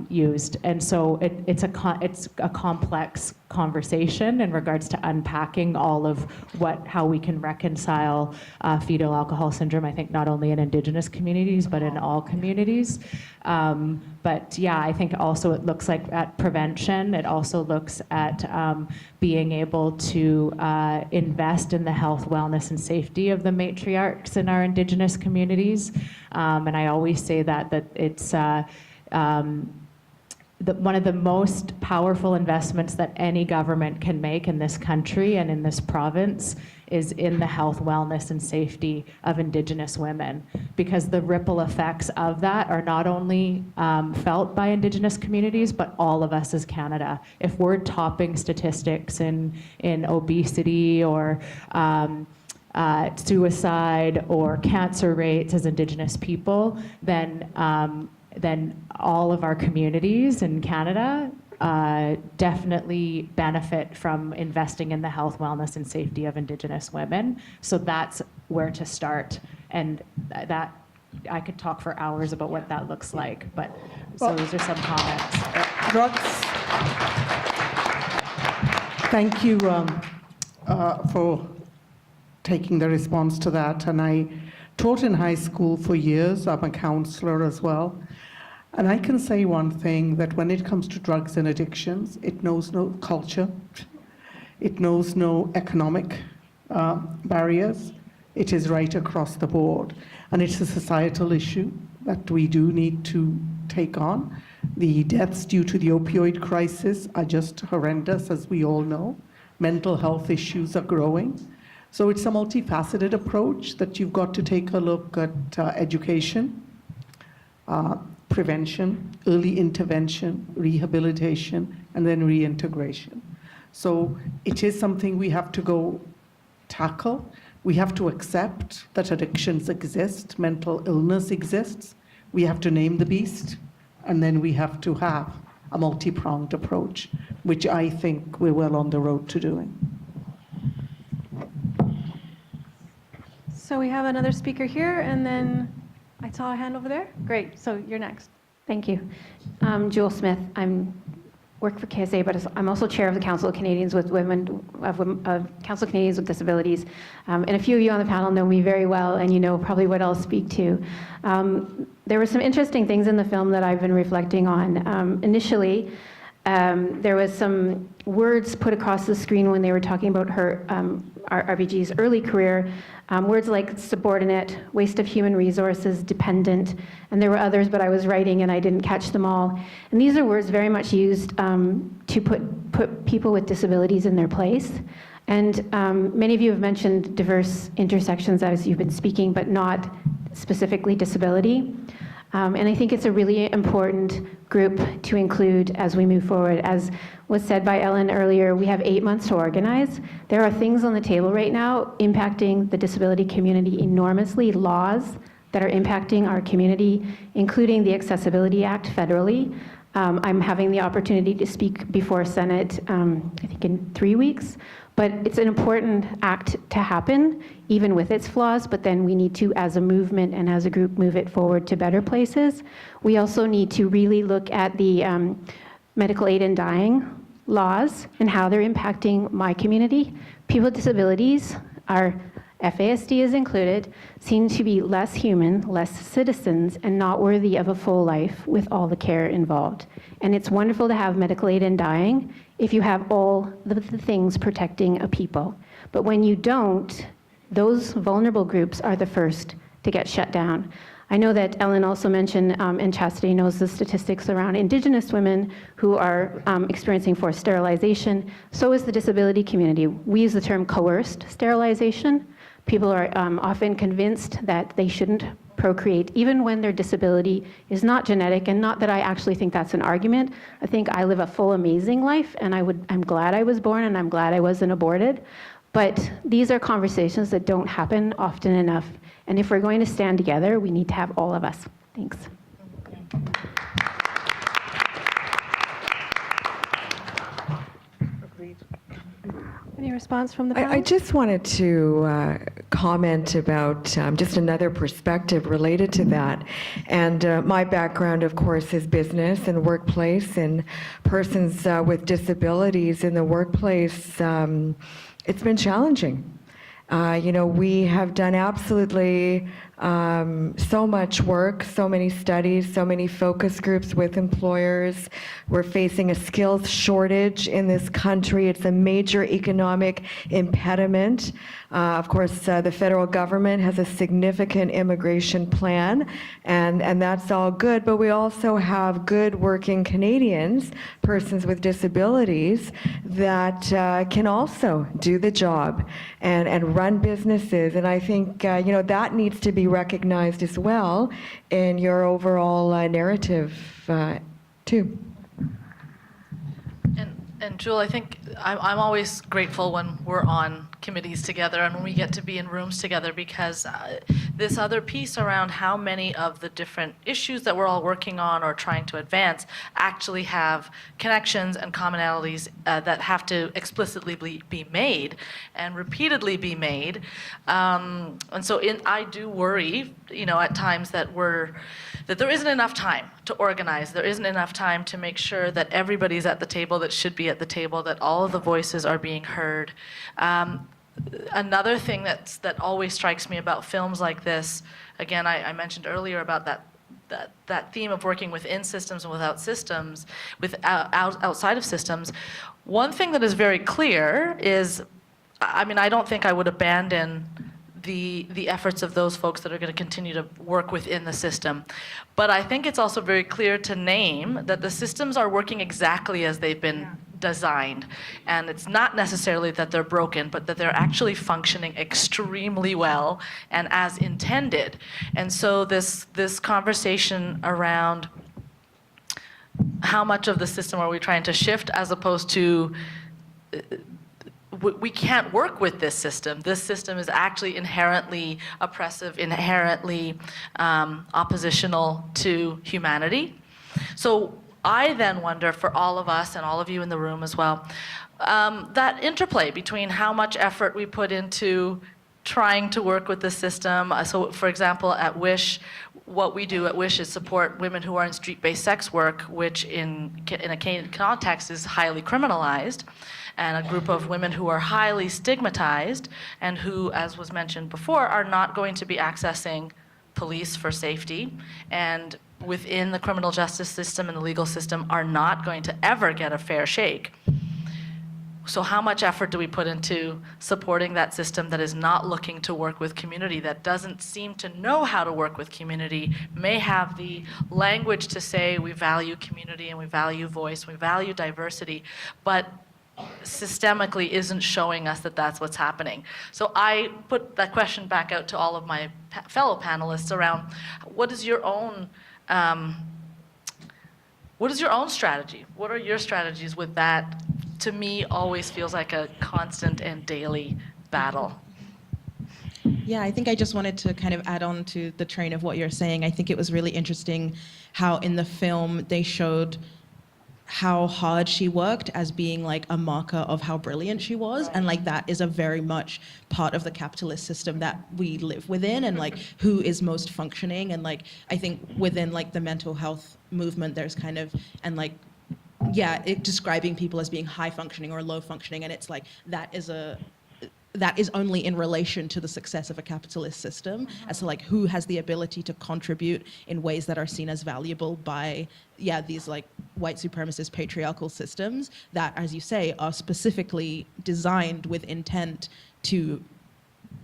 used. And so it's a complex conversation in regards to unpacking all of how we can reconcile fetal alcohol syndrome, I think not only in Indigenous communities, but in all communities. But yeah, I think also it looks like at prevention. It also looks at being able to invest in the health, wellness, and safety of the matriarchs in our Indigenous communities. And I always say that it's one of the most powerful investments that any government can make in this country and in this province is in the health, wellness, and safety of Indigenous women, because the ripple effects of that are not only felt by Indigenous communities, but all of us as Canada. If we're topping statistics in obesity or suicide or cancer rates as Indigenous people, then all of our communities in Canada definitely benefit from investing in the health, wellness, and safety of Indigenous women. So that's where to start. And that I could talk for hours about what that looks like, but so those are some comments. Thank you for taking the response to that. And I taught in high school for years. I'm a counselor as well. And I can say one thing, that when it comes to drugs and addictions, it knows no culture. It knows no economic barriers. It is right across the board. And it's a societal issue that we do need to take on. The deaths due to the opioid crisis are just horrendous, as we all know. Mental health issues are growing. So it's a multifaceted approach that you've got to take a look at education, prevention, early intervention, rehabilitation, and then reintegration. So it is something we have to go tackle. We have to accept that addictions exist, mental illness exists. We have to name the beast, and then we have to have a multi-pronged approach, which I think we're well on the road to doing. So we have another speaker here, and then I saw a hand over there. Great, so you're next. Thank you. Jewel Smith. I'm work for KSA, but I'm also chair of the Council of Canadians with Women of Council of Canadians with Disabilities. And a few of you on the panel know me very well, and you know probably what I'll speak to. There were some interesting things in the film that I've been reflecting on. Initially, there was some words put across the screen when they were talking about her, RBG's early career, words like subordinate, waste of human resources, dependent, and there were others, but I was writing and I didn't catch them all. And these are words very much used to put people with disabilities in their place. And many of you have mentioned diverse intersections as you've been speaking, but not specifically disability. And I think it's a really important group to include as we move forward. As was said by Ellen earlier, we have 8 months to organize. There are things on the table right now impacting the disability community enormously, laws that are impacting our community, including the Accessibility Act federally. I'm having the opportunity to speak before Senate, I think in 3 weeks. But it's an important act to happen, even with its flaws, but then we need to, as a movement and as a group, move it forward to better places. We also need to really look at the medical aid in dying laws and how they're impacting my community. People with disabilities, our FASD is included, seem to be less human, less citizens, and not worthy of a full life with all the care involved. And it's wonderful to have medical aid in dying if you have all the things protecting a people. But when you don't, those vulnerable groups are the first to get shut down. I know that Ellen also mentioned, and Chastity knows the statistics around Indigenous women who are experiencing forced sterilization. So is the disability community. We use the term coerced sterilization. People are often convinced that they shouldn't procreate, even when their disability is not genetic, and not that I actually think that's an argument. I think I live a full, amazing life, and I'm glad I was born, and I'm glad I wasn't aborted. But these are conversations that don't happen often enough. And if we're going to stand together, we need to have all of us. Thanks. Any response from the panel? I just wanted to comment about just another perspective related to that. And my background, of course, is business and workplace, and persons with disabilities in the workplace. It's been challenging. We have done absolutely so much work, so many studies, so many focus groups with employers. We're facing a skills shortage in this country. It's a major economic impediment. Of course, the federal government has a significant immigration plan, and that's all good, but we also have good working Canadians, persons with disabilities, that can also do the job and run businesses. And I think, that needs to be recognized as well in your overall narrative, too. And Jewel, I think I'm always grateful when we're on committees together and when we get to be in rooms together, because this other piece around how many of the different issues that we're all working on or trying to advance actually have connections and commonalities that have to explicitly be made and repeatedly be made. And so I do worry, at times that there isn't enough time to organize. There isn't enough time to make sure that everybody's at the table that should be at the table, that all of the voices are being heard. Another thing that always strikes me about films like this, again, I mentioned earlier about that theme of working within systems and without systems, outside of systems. One thing that is very clear is, I don't think I would abandon the efforts of those folks that are going to continue to work within the system. But I think it's also very clear to name that the systems are working exactly as they've been designed. And it's not necessarily that they're broken, but that they're actually functioning extremely well and as intended. And so this conversation around how much of the system are we trying to shift, as opposed to we can't work with this system. This system is actually inherently oppressive, inherently oppositional to humanity. So I then wonder, for all of us and all of you in the room as well, that interplay between how much effort we put into trying to work with the system. So for example, at WISH, what we do at WISH is support women who are in street-based sex work, which in a Canadian context is highly criminalized, and a group of women who are highly stigmatized and who, as was mentioned before, are not going to be accessing police for safety, and within the criminal justice system and the legal system are not going to ever get a fair shake. So how much effort do we put into supporting that system that is not looking to work with community, that doesn't seem to know how to work with community, may have the language to say we value community and we value voice, we value diversity, but systemically isn't showing us that that's what's happening. So I put that question back out to all of my fellow panelists around what is your own strategy? What are your strategies with that? To me, always feels like a constant and daily battle. Yeah, I think I just wanted to kind of add on to the train of what you're saying. I think it was really interesting how in the film they showed how hard she worked as being like a marker of how brilliant she was, and like that is a very much part of the capitalist system that we live within, and like who is most functioning. And like I think within like the mental health movement there's kind of, and like describing people as being high functioning or low functioning, and it's like that is only in relation to the success of a capitalist system, as to like who has the ability to contribute in ways that are seen as valuable by these like white supremacist patriarchal systems that, as you say, are specifically designed with intent to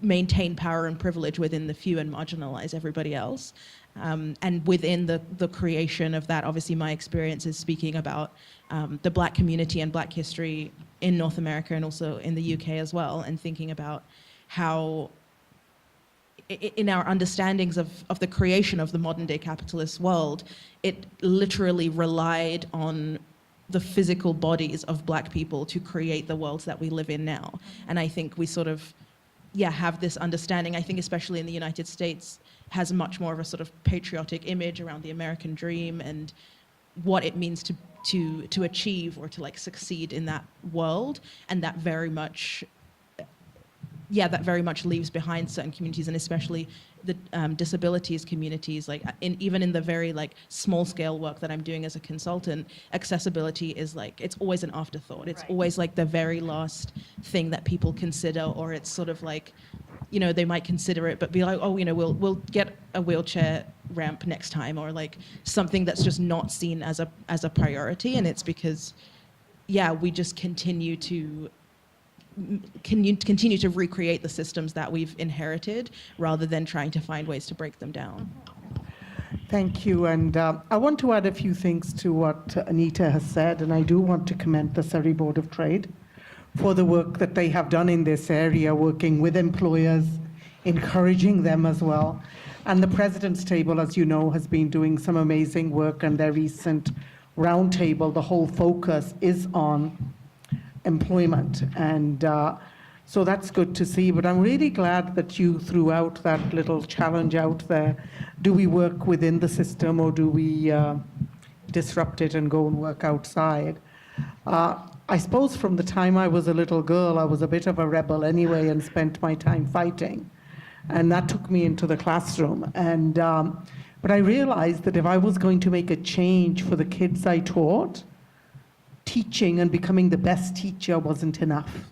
maintain power and privilege within the few and marginalize everybody else. And within the creation of that, obviously my experience is speaking about the Black community and Black history in North America and also in the UK as well, and thinking about how in our understandings of the creation of the modern day capitalist world, it literally relied on the physical bodies of Black people to create the worlds that we live in now. And I think we sort of have this understanding, I think especially in the United States, has much more of a sort of patriotic image around the American dream and what it means to achieve or to like succeed in that world, and that very much leaves behind certain communities, and especially the disabilities communities. Like even in the very like small scale work that I'm doing as a consultant, accessibility is like, it's always an afterthought. It's always like the very last thing that people consider, or it's sort of like, you know, they might consider it, but be like, oh, you know, we'll get a wheelchair ramp next time, or like something that's just not seen as a priority. And it's because, we just continue to recreate the systems that we've inherited rather than trying to find ways to break them down. Thank you. And I want to add a few things to what Anita has said, and I do want to commend the Surrey Board of Trade for the work that they have done in this area, working with employers, encouraging them as well. And the President's Table, as you know, has been doing some amazing work, and their recent roundtable, the whole focus is on employment. And so that's good to see. But I'm really glad that you threw out that little challenge out there. Do we work within the system, or do we disrupt it and go and work outside? I suppose from the time I was a little girl, I was a bit of a rebel anyway and spent my time fighting. And that took me into the classroom. And but I realized that if I was going to make a change for the kids I taught, teaching and becoming the best teacher wasn't enough.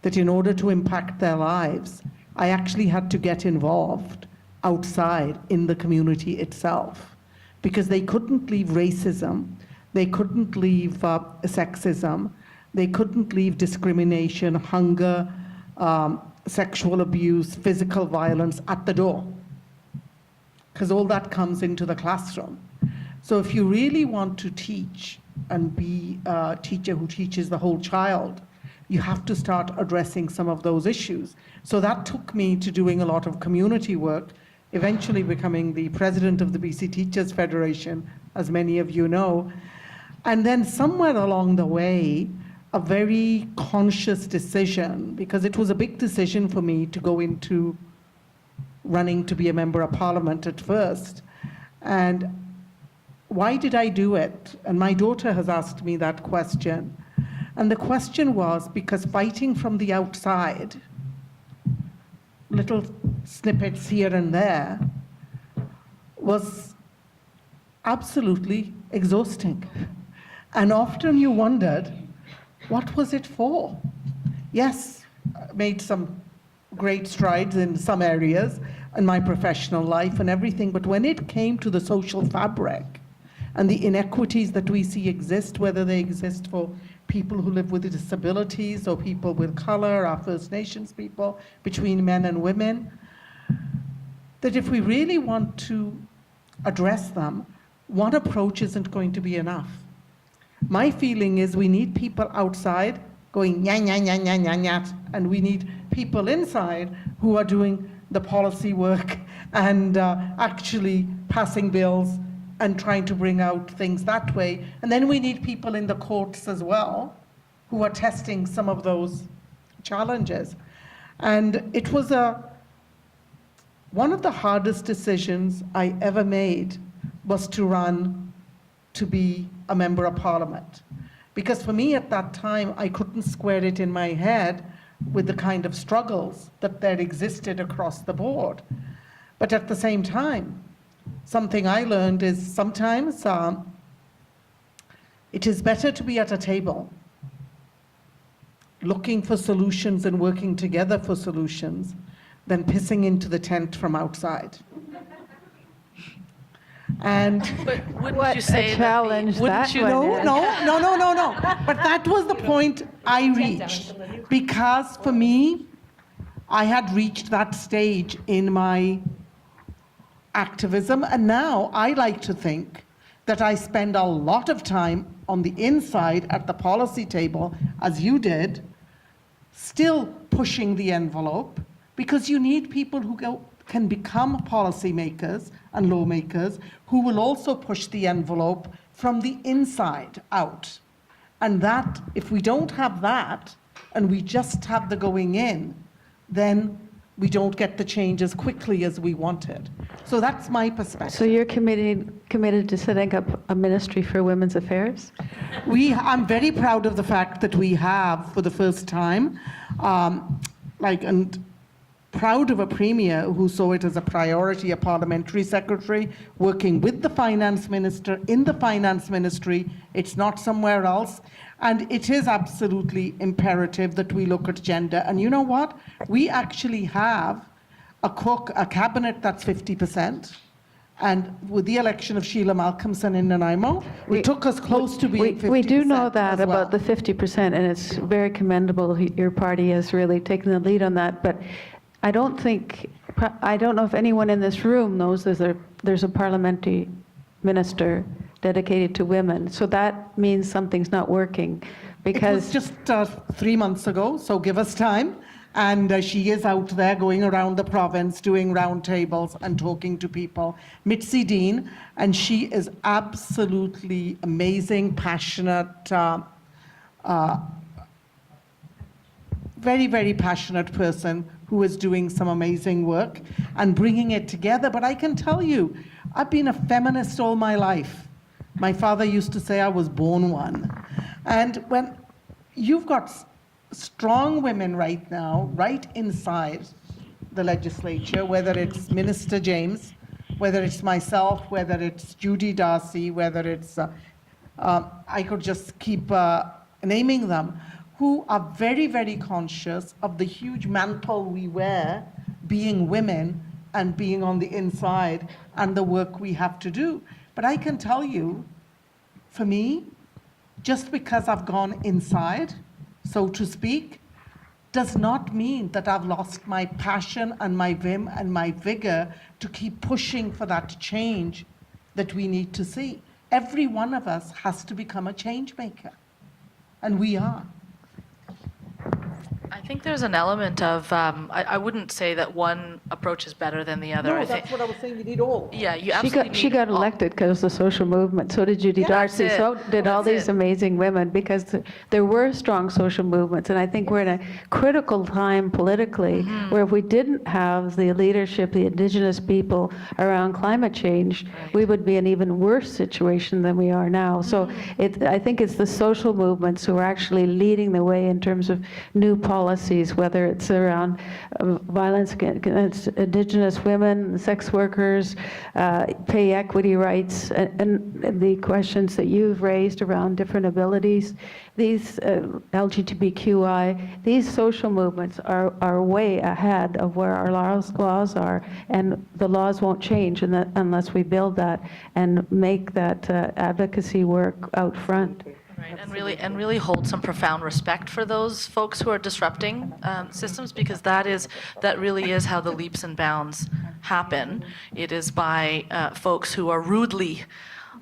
That in order to impact their lives, I actually had to get involved outside in the community itself, because they couldn't leave racism, they couldn't leave sexism, they couldn't leave discrimination, hunger, sexual abuse, physical violence at the door, because all that comes into the classroom. So if you really want to teach and be a teacher who teaches the whole child, you have to start addressing some of those issues. So that took me to doing a lot of community work, eventually becoming the president of the BC Teachers Federation, as many of you know. And then somewhere along the way, a very conscious decision, because it was a big decision for me to go into running to be a member of parliament at first. And why did I do it? And my daughter has asked me that question. And the question was because fighting from the outside, little snippets here and there, was absolutely exhausting. And often you wondered, what was it for? Yes, I made some great strides in some areas in my professional life and everything, but when it came to the social fabric and the inequities that we see exist, whether they exist for people who live with disabilities or people with color, our First Nations people, between men and women, that if we really want to address them, one approach isn't going to be enough. My feeling is we need people outside going nya, nya, nya, nya, nya, nya, and we need people inside who are doing the policy work and actually passing bills and trying to bring out things that way. And then we need people in the courts as well who are testing some of those challenges. And it was one of the hardest decisions I ever made was to run to be a member of parliament. Because for me at that time, I couldn't square it in my head with the kind of struggles that there existed across the board. But at the same time, something I learned is sometimes it is better to be at a table looking for solutions and working together for solutions than pissing into the tent from outside. And But wouldn't What you say a challenge that wouldn't that you one no. But that was the point I reached. Because for me, I had reached that stage in my activism, and now I like to think that I spend a lot of time on the inside at the policy table, as you did, still pushing the envelope, because you need people who can become policymakers and lawmakers who will also push the envelope from the inside out. And that, if we don't have that, and we just have the going in, then we don't get the change as quickly as we wanted. So that's my perspective. So you're committed to setting up a ministry for women's affairs? I'm very proud of the fact that we have, for the first time, and proud of a premier who saw it as a priority, a parliamentary secretary, working with the finance minister in the finance ministry. It's not somewhere else. And it is absolutely imperative that we look at gender. And you know what? We actually have a cabinet that's 50%. And with the election of Sheila Malcolmson in Nanaimo, it took us close to being 50%. We do know that as well. about the 50%, and it's very commendable. Your party has really taken the lead on that. But I don't know if anyone in this room knows there's a parliamentary minister dedicated to women. So that means something's not working, because it was just 3 months ago, so give us time. And she is out there going around the province, doing roundtables and talking to people. Mitzi Dean, and she is absolutely amazing, passionate, very, very passionate person who is doing some amazing work and bringing it together. But I can tell you, I've been a feminist all my life. My father used to say I was born one. And when you've got strong women right now, right inside the legislature, whether it's Minister James, whether it's myself, whether it's Judy Darcy, whether it's, I could just keep naming them, who are very, very conscious of the huge mantle we wear being women and being on the inside and the work we have to do. But I can tell you, for me, just because I've gone inside, so to speak, does not mean that I've lost my passion and my vim and my vigor to keep pushing for that change that we need to see. Every one of us has to become a change maker, and we are. I think there's an element of, I wouldn't say that one approach is better than the other. No, I that's think, what I was saying, we need all. yeah, you She absolutely got, she need got all- elected because of the social movement. So did Judy Darcy. that's it. So did all That's these it. amazing women, because there were strong social movements. And I think we're in a critical time politically where if we didn't have the leadership, the Indigenous people around climate change, we would be in an even worse situation than we are now. So I think it's the social movements who are actually leading the way in terms of new policies, whether it's around violence against Indigenous women, sex workers, pay equity rights, and the questions that you've raised around different abilities. These LGBTQI, these social movements are way ahead of where our laws are, and the laws won't change unless we build that and make that advocacy work out front. Right, and really hold some profound respect for those folks who are disrupting systems, because that really is how the leaps and bounds happen. It is by folks who are rudely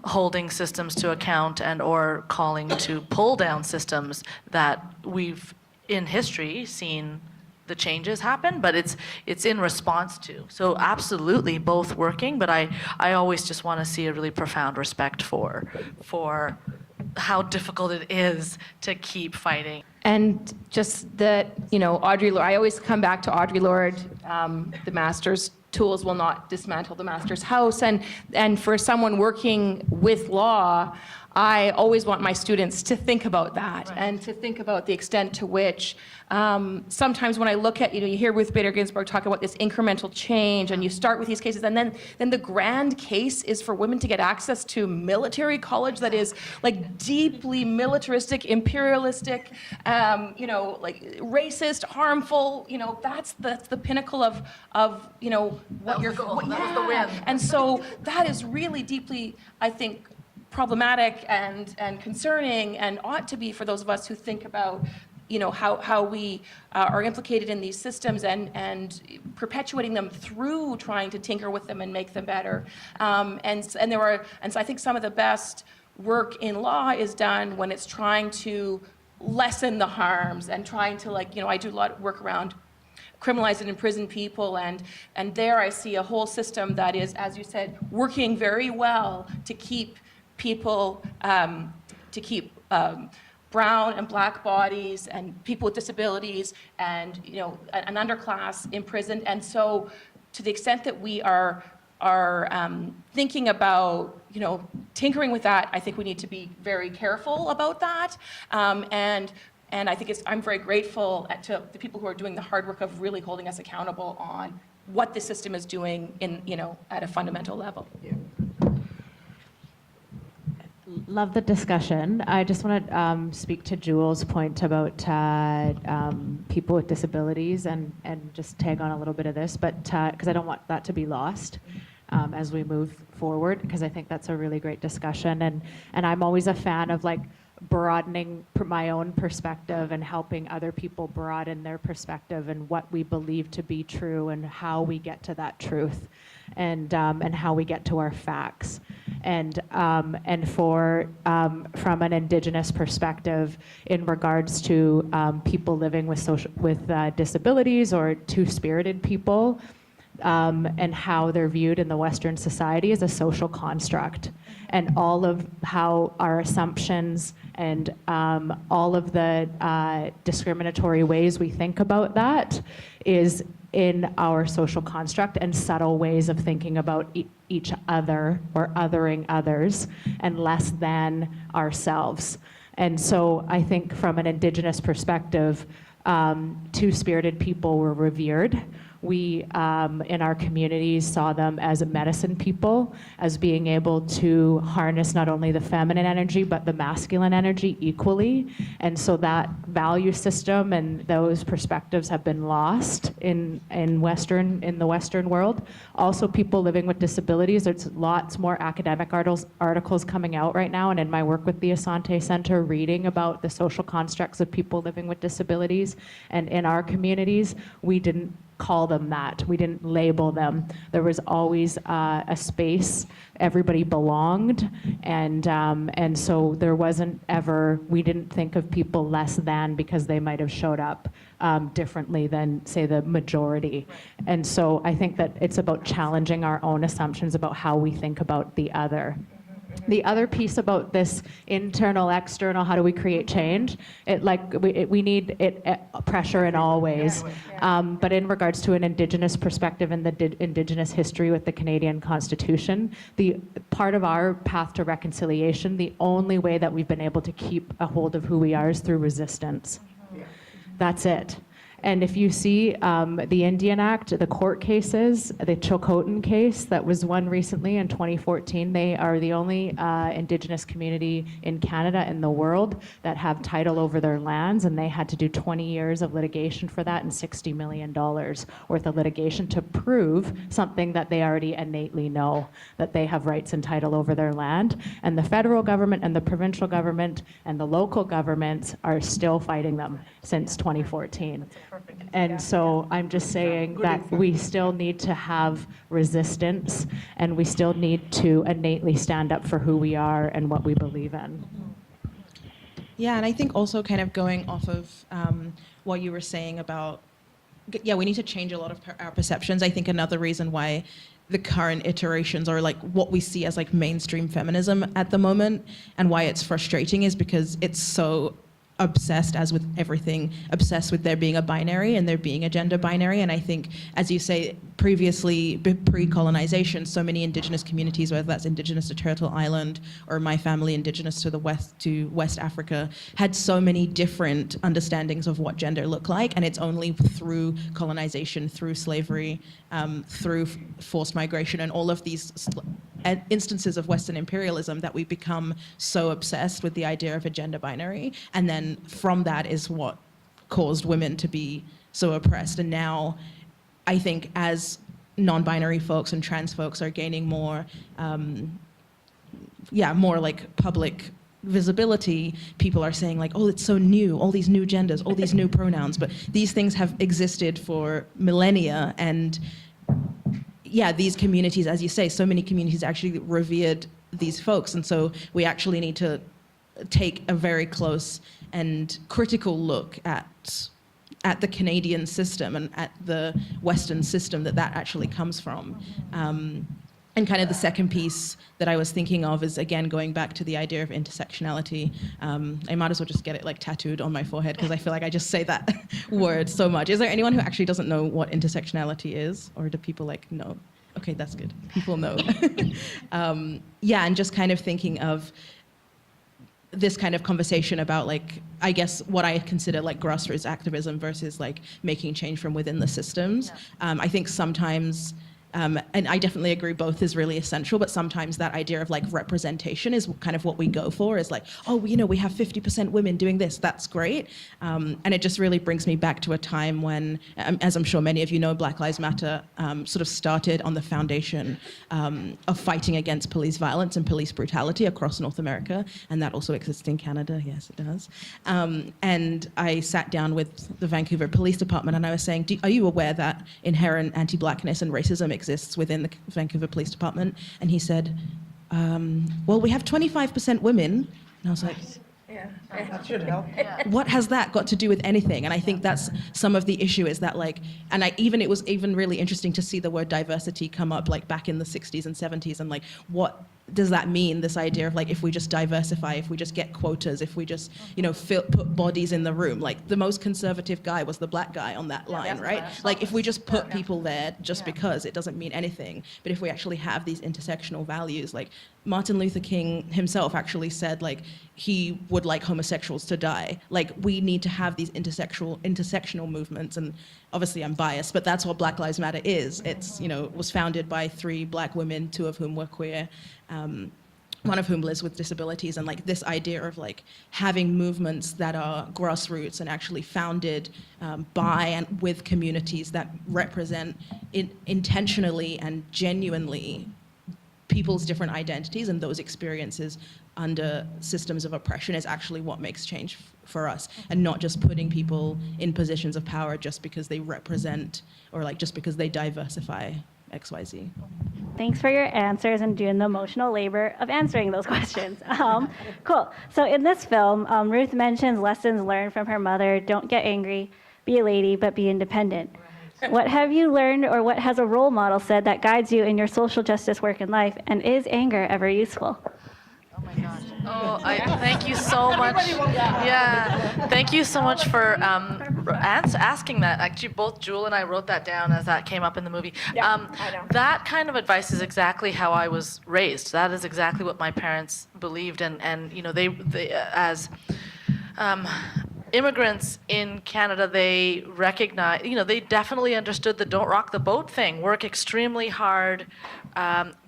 holding systems to account and or calling to pull down systems that we've in history seen the changes happen, but it's in response to. So absolutely both working, but I always just want to see a really profound respect for how difficult it is to keep fighting. And just that, Audre Lorde, I always come back to Audre Lorde, the master's tools will not dismantle the master's house. And for someone working with law, I always want my students to think about that and to think about the extent to which sometimes when I look at, you hear Ruth Bader Ginsburg talk about this incremental change, and you start with these cases, and then the grand case is for women to get access to military college that is like deeply militaristic, imperialistic, like racist, harmful. That's the pinnacle of what your goal. That was the win. And so that is really deeply, I think, problematic and concerning, and ought to be for those of us who think about how we are implicated in these systems and perpetuating them through trying to tinker with them and make them better. And so I think some of the best work in law is done when it's trying to lessen the harms and trying to, I do a lot of work around criminalized and imprisoned people, and there I see a whole system that is, as you said, working very well to keep people, brown and black bodies and people with disabilities and an underclass imprisoned. And so to the extent that we are thinking about tinkering with that, I think we need to be very careful about that. And I think I'm very grateful to the people who are doing the hard work of really holding us accountable on what the system is doing at a fundamental level. Yeah. Love the discussion. I just want to speak to Jewel's point about people with disabilities and just tag on a little bit of this, but because I don't want that to be lost as we move forward, because I think that's a really great discussion. And I'm always a fan of broadening my own perspective and helping other people broaden their perspective and what we believe to be true and how we get to that truth and how we get to our facts. And for from an Indigenous perspective, in regards to people living with disabilities or two-spirited people, and how they're viewed in the Western society as a social construct, and all of how our assumptions and all of the discriminatory ways we think about that is in our social construct, and subtle ways of thinking about each other or othering others and less than ourselves. And so I think from an Indigenous perspective, two-spirited people were revered. We, in our communities, saw them as a medicine people, as being able to harness not only the feminine energy, but the masculine energy equally. And so that value system and those perspectives have been lost in the Western world. Also, people living with disabilities, there's lots more academic articles coming out right now, and in my work with the Asante Center, reading about the social constructs of people living with disabilities. And in our communities, we didn't call them that. We didn't label them. There was always a space. Everybody belonged, and so there wasn't ever. We didn't think of people less than because they might have showed up differently than, say, the majority. And so I think that it's about challenging our own assumptions about how we think about the other. The other piece about this internal, external, how do we create change? We need pressure in all ways. But in regards to an Indigenous perspective and the Indigenous history with the Canadian Constitution, the part of our path to reconciliation, the only way that we've been able to keep a hold of who we are is through resistance. That's it. And if you see the Indian Act, the court cases, the Chilcotin case that was won recently in 2014, they are the only Indigenous community in Canada and the world that have title over their lands, and they had to do 20 years of litigation for that and $60 million worth of litigation to prove something that they already innately know, that they have rights and title over their land. And the federal government and the provincial government and the local governments are still fighting them since 2014. And so I'm just saying that we still need to have resistance, and we still need to innately stand up for who we are and what we believe in. Yeah, and I think also kind of going off of what you were saying about, we need to change a lot of our perceptions. I think another reason why the current iterations are like what we see as like mainstream feminism at the moment, and why it's frustrating, is because it's so obsessed, as with everything, obsessed with there being a binary and there being a gender binary. And I think, as you say, previously, pre-colonization, so many Indigenous communities, whether that's Indigenous to Turtle Island or my family Indigenous to West Africa, had so many different understandings of what gender looked like. And it's only through colonization, through slavery, through forced migration, and all of these instances of Western imperialism that we become so obsessed with the idea of a gender binary. And then from that is what caused women to be so oppressed. And now I think as non-binary folks and trans folks are gaining more, more like public visibility, people are saying like, oh, it's so new, all these new genders, all these new pronouns, but these things have existed for millennia. And these communities, as you say, so many communities actually revered these folks. And so we actually need to take a very close and critical look at the Canadian system and at the Western system that actually comes from. And kind of the second piece that I was thinking of is, again, going back to the idea of intersectionality. I might as well just get it like tattooed on my forehead, because I feel like I just say that word so much. Is there anyone who actually doesn't know what intersectionality is? Or do people like know? Okay, that's good. People know. And just kind of thinking of this kind of conversation about, like, I guess what I consider like grassroots activism versus like making change from within the systems. I think sometimes, and I definitely agree both is really essential, but sometimes that idea of like representation is kind of what we go for, is like, oh, we have 50% women doing this, that's great. And it just really brings me back to a time when, as I'm sure many of you know, Black Lives Matter sort of started on the foundation of fighting against police violence and police brutality across North America, and that also exists in Canada, yes it does. And I sat down with the Vancouver Police Department and I was saying, are you aware that inherent anti-blackness and racism exists within the Vancouver Police Department? And he said, well, we have 25% women. And I was like, That should help. what has that got to do with anything? And I think that's some of the issue, is that like, and it was even really interesting to see the word diversity come up like back in the 60s and 70s, and like, what does that mean, this idea of like, if we just diversify, if we just get quotas, if we just, put bodies in the room, like the most conservative guy was the black guy on that line, right? Like if we just put people there just because, it doesn't mean anything. But if we actually have these intersectional values, like Martin Luther King himself actually said like he would like homosexuals to die. Like we need to have these intersectional movements. And obviously I'm biased, but that's what Black Lives Matter is. It's, it was founded by 3 black women, 2 of whom were queer. One of whom lives with disabilities, and like this idea of like having movements that are grassroots and actually founded by and with communities that represent intentionally and genuinely people's different identities and those experiences under systems of oppression is actually what makes change for us, and not just putting people in positions of power just because they represent or like just because they diversify XYZ. Thanks for your answers and doing the emotional labor of answering those questions. Cool. So in this film, Ruth mentions lessons learned from her mother. Don't get angry, be a lady, but be independent. What have you learned, or what has a role model said that guides you in your social justice work in life? And is anger ever useful? Oh my gosh. Oh, thank you so much. Yeah, thank you so much for asking that. Actually, both Jewel and I wrote that down as that came up in the movie. That kind of advice is exactly how I was raised. That is exactly what my parents believed, and you know, they as immigrants in Canada, they recognize, you know, they definitely understood the don't rock the boat thing. Work extremely hard,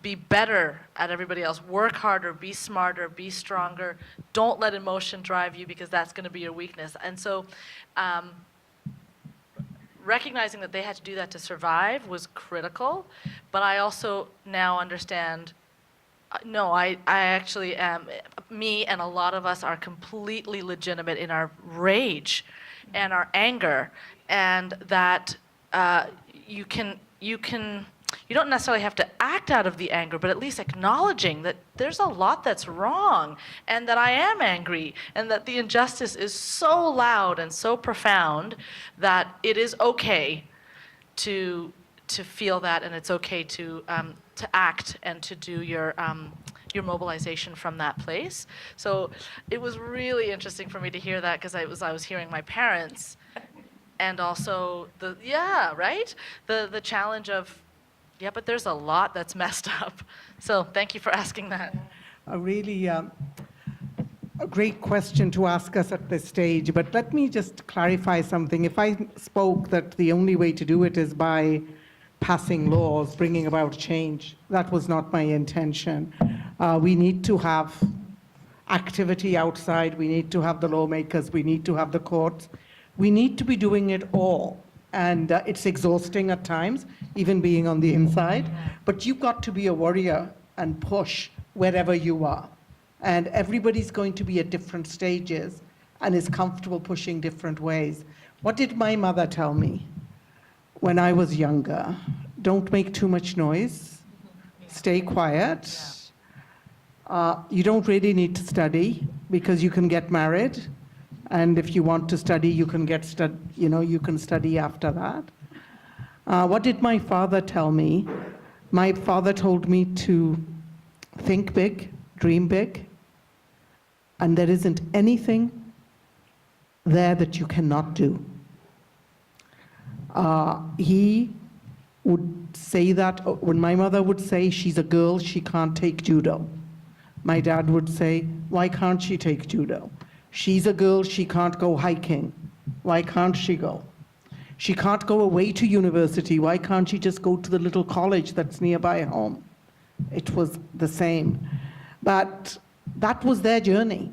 be better at everybody else, work harder, be smarter, be stronger. Don't let emotion drive you, because that's going to be your weakness. And so recognizing that they had to do that to survive was critical, but I also now understand, no, I actually am, me and a lot of us are completely legitimate in our rage and our anger, and that you don't necessarily have to act out of the anger, but at least acknowledging that there's a lot that's wrong, and that I am angry, and that the injustice is so loud and so profound that it is okay to feel that, and it's okay to act and to do your mobilization from that place. So it was really interesting for me to hear that, because I was hearing my parents, and also the challenge of, yeah, but there's a lot that's messed up. So thank you for asking that. A really a great question to ask us at this stage, but let me just clarify something. If I spoke that the only way to do it is by passing laws, bringing about change, that was not my intention. We need to have activity outside, we need to have the lawmakers, we need to have the courts, we need to be doing it all. And it's exhausting at times, even being on the inside, but you've got to be a warrior and push wherever you are. And everybody's going to be at different stages and is comfortable pushing different ways. What did my mother tell me when I was younger? Don't make too much noise, stay quiet. You don't really need to study, because you can get married, and if you want to study, you can you can study after that. What did my father tell me? My father told me to think big, dream big, and there isn't anything there that you cannot do. He would say that when my mother would say she's a girl, she can't take judo. My dad would say, why can't she take judo? She's a girl, she can't go hiking. Why can't she go? She can't go away to university. Why can't she just go to the little college that's nearby home? It was the same. But that was their journey.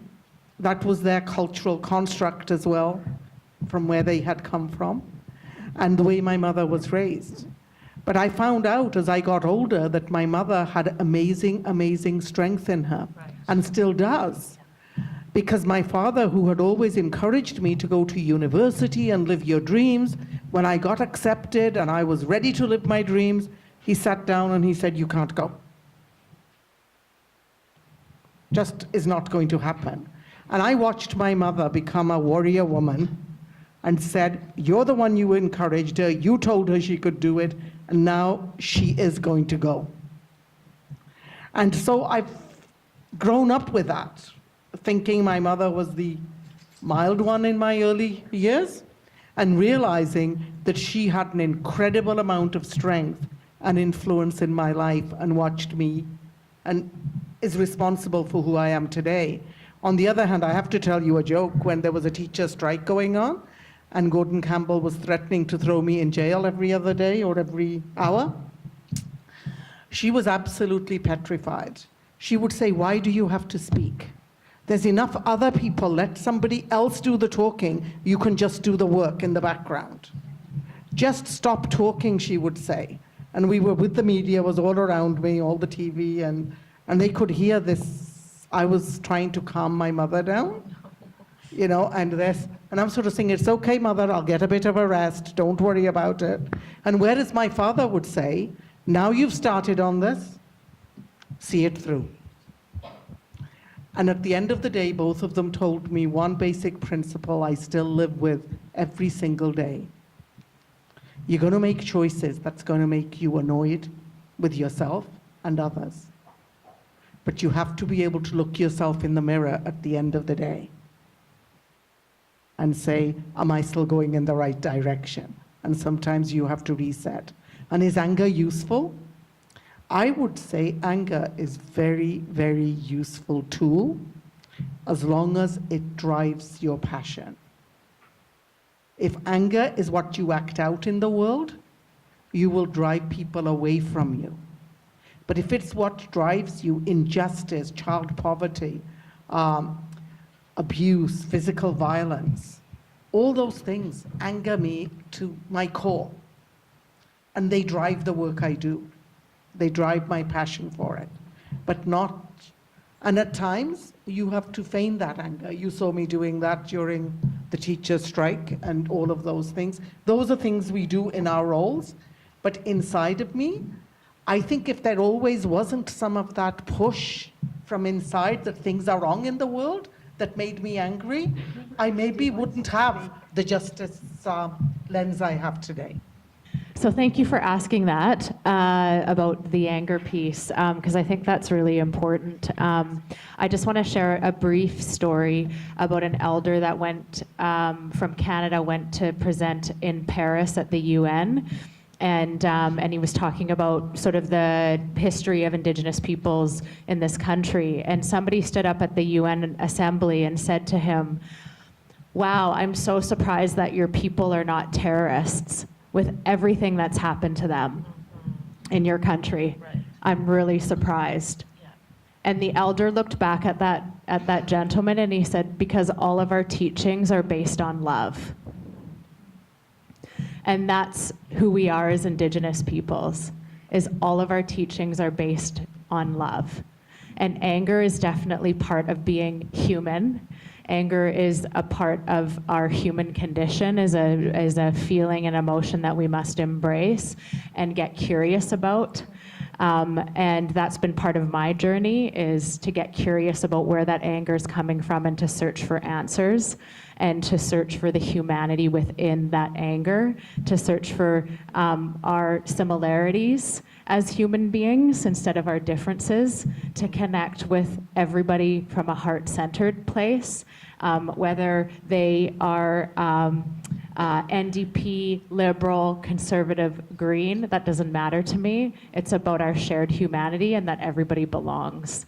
That was their cultural construct as well, from where they had come from, and the way my mother was raised. But I found out as I got older that my mother had amazing, amazing strength in her, and still does. Because my father, who had always encouraged me to go to university and live your dreams, when I got accepted and I was ready to live my dreams, he sat down and he said, you can't go. Just is not going to happen. And I watched my mother become a warrior woman and said, you're the one you encouraged her, you told her she could do it, and now she is going to go. And so I've grown up with that, thinking my mother was the mild one in my early years, and realizing that she had an incredible amount of strength and influence in my life, and watched me and is responsible for who I am today. On the other hand, I have to tell you a joke. When there was a teacher strike going on, and Gordon Campbell was threatening to throw me in jail every other day or every hour, she was absolutely petrified. She would say, why do you have to speak? There's enough other people, let somebody else do the talking, you can just do the work in the background. Just stop talking, she would say. And we were with the media, was all around me, all the TV, and they could hear this. I was trying to calm my mother down, you know, and I'm sort of saying, it's okay, mother, I'll get a bit of a rest, don't worry about it. And whereas my father would say, now you've started on this, see it through. And at the end of the day, both of them told me one basic principle I still live with every single day. You're going to make choices that's going to make you annoyed with yourself and others. But you have to be able to look yourself in the mirror at the end of the day and say, am I still going in the right direction? And sometimes you have to reset. And is anger useful? I would say anger is very, very useful tool as long as it drives your passion. If anger is what you act out in the world, you will drive people away from you. But if it's what drives you, injustice, child poverty, abuse, physical violence, all those things anger me to my core. And they drive the work I do. They drive my passion for it, but not, and at times you have to feign that anger. You saw me doing that during the teacher's strike and all of those things. Those are things we do in our roles, but inside of me, I think if there always wasn't some of that push from inside that things are wrong in the world that made me angry, I maybe wouldn't have the justice lens I have today. So thank you for asking that about the anger piece, because I think that's really important. I just want to share a brief story about an elder that went from Canada, went to present in Paris at the UN, and he was talking about sort of the history of Indigenous peoples in this country. And somebody stood up at the UN Assembly and said to him, "Wow, I'm so surprised that your people are not terrorists. With everything that's happened to them in your country. Right. I'm really surprised." Yeah. And the elder looked back at that gentleman and he said, "Because all of our teachings are based on love." And that's who we are as Indigenous peoples, is all of our teachings are based on love. And anger is definitely part of being human. Anger is a part of our human condition, is a feeling and emotion that we must embrace and get curious about. And that's been part of my journey, is to get curious about where that anger is coming from and to search for answers and to search for the humanity within that anger, to search for our similarities as human beings instead of our differences, to connect with everybody from a heart-centered place, whether they are NDP, Liberal, Conservative, Green, that doesn't matter to me. It's about our shared humanity and that everybody belongs.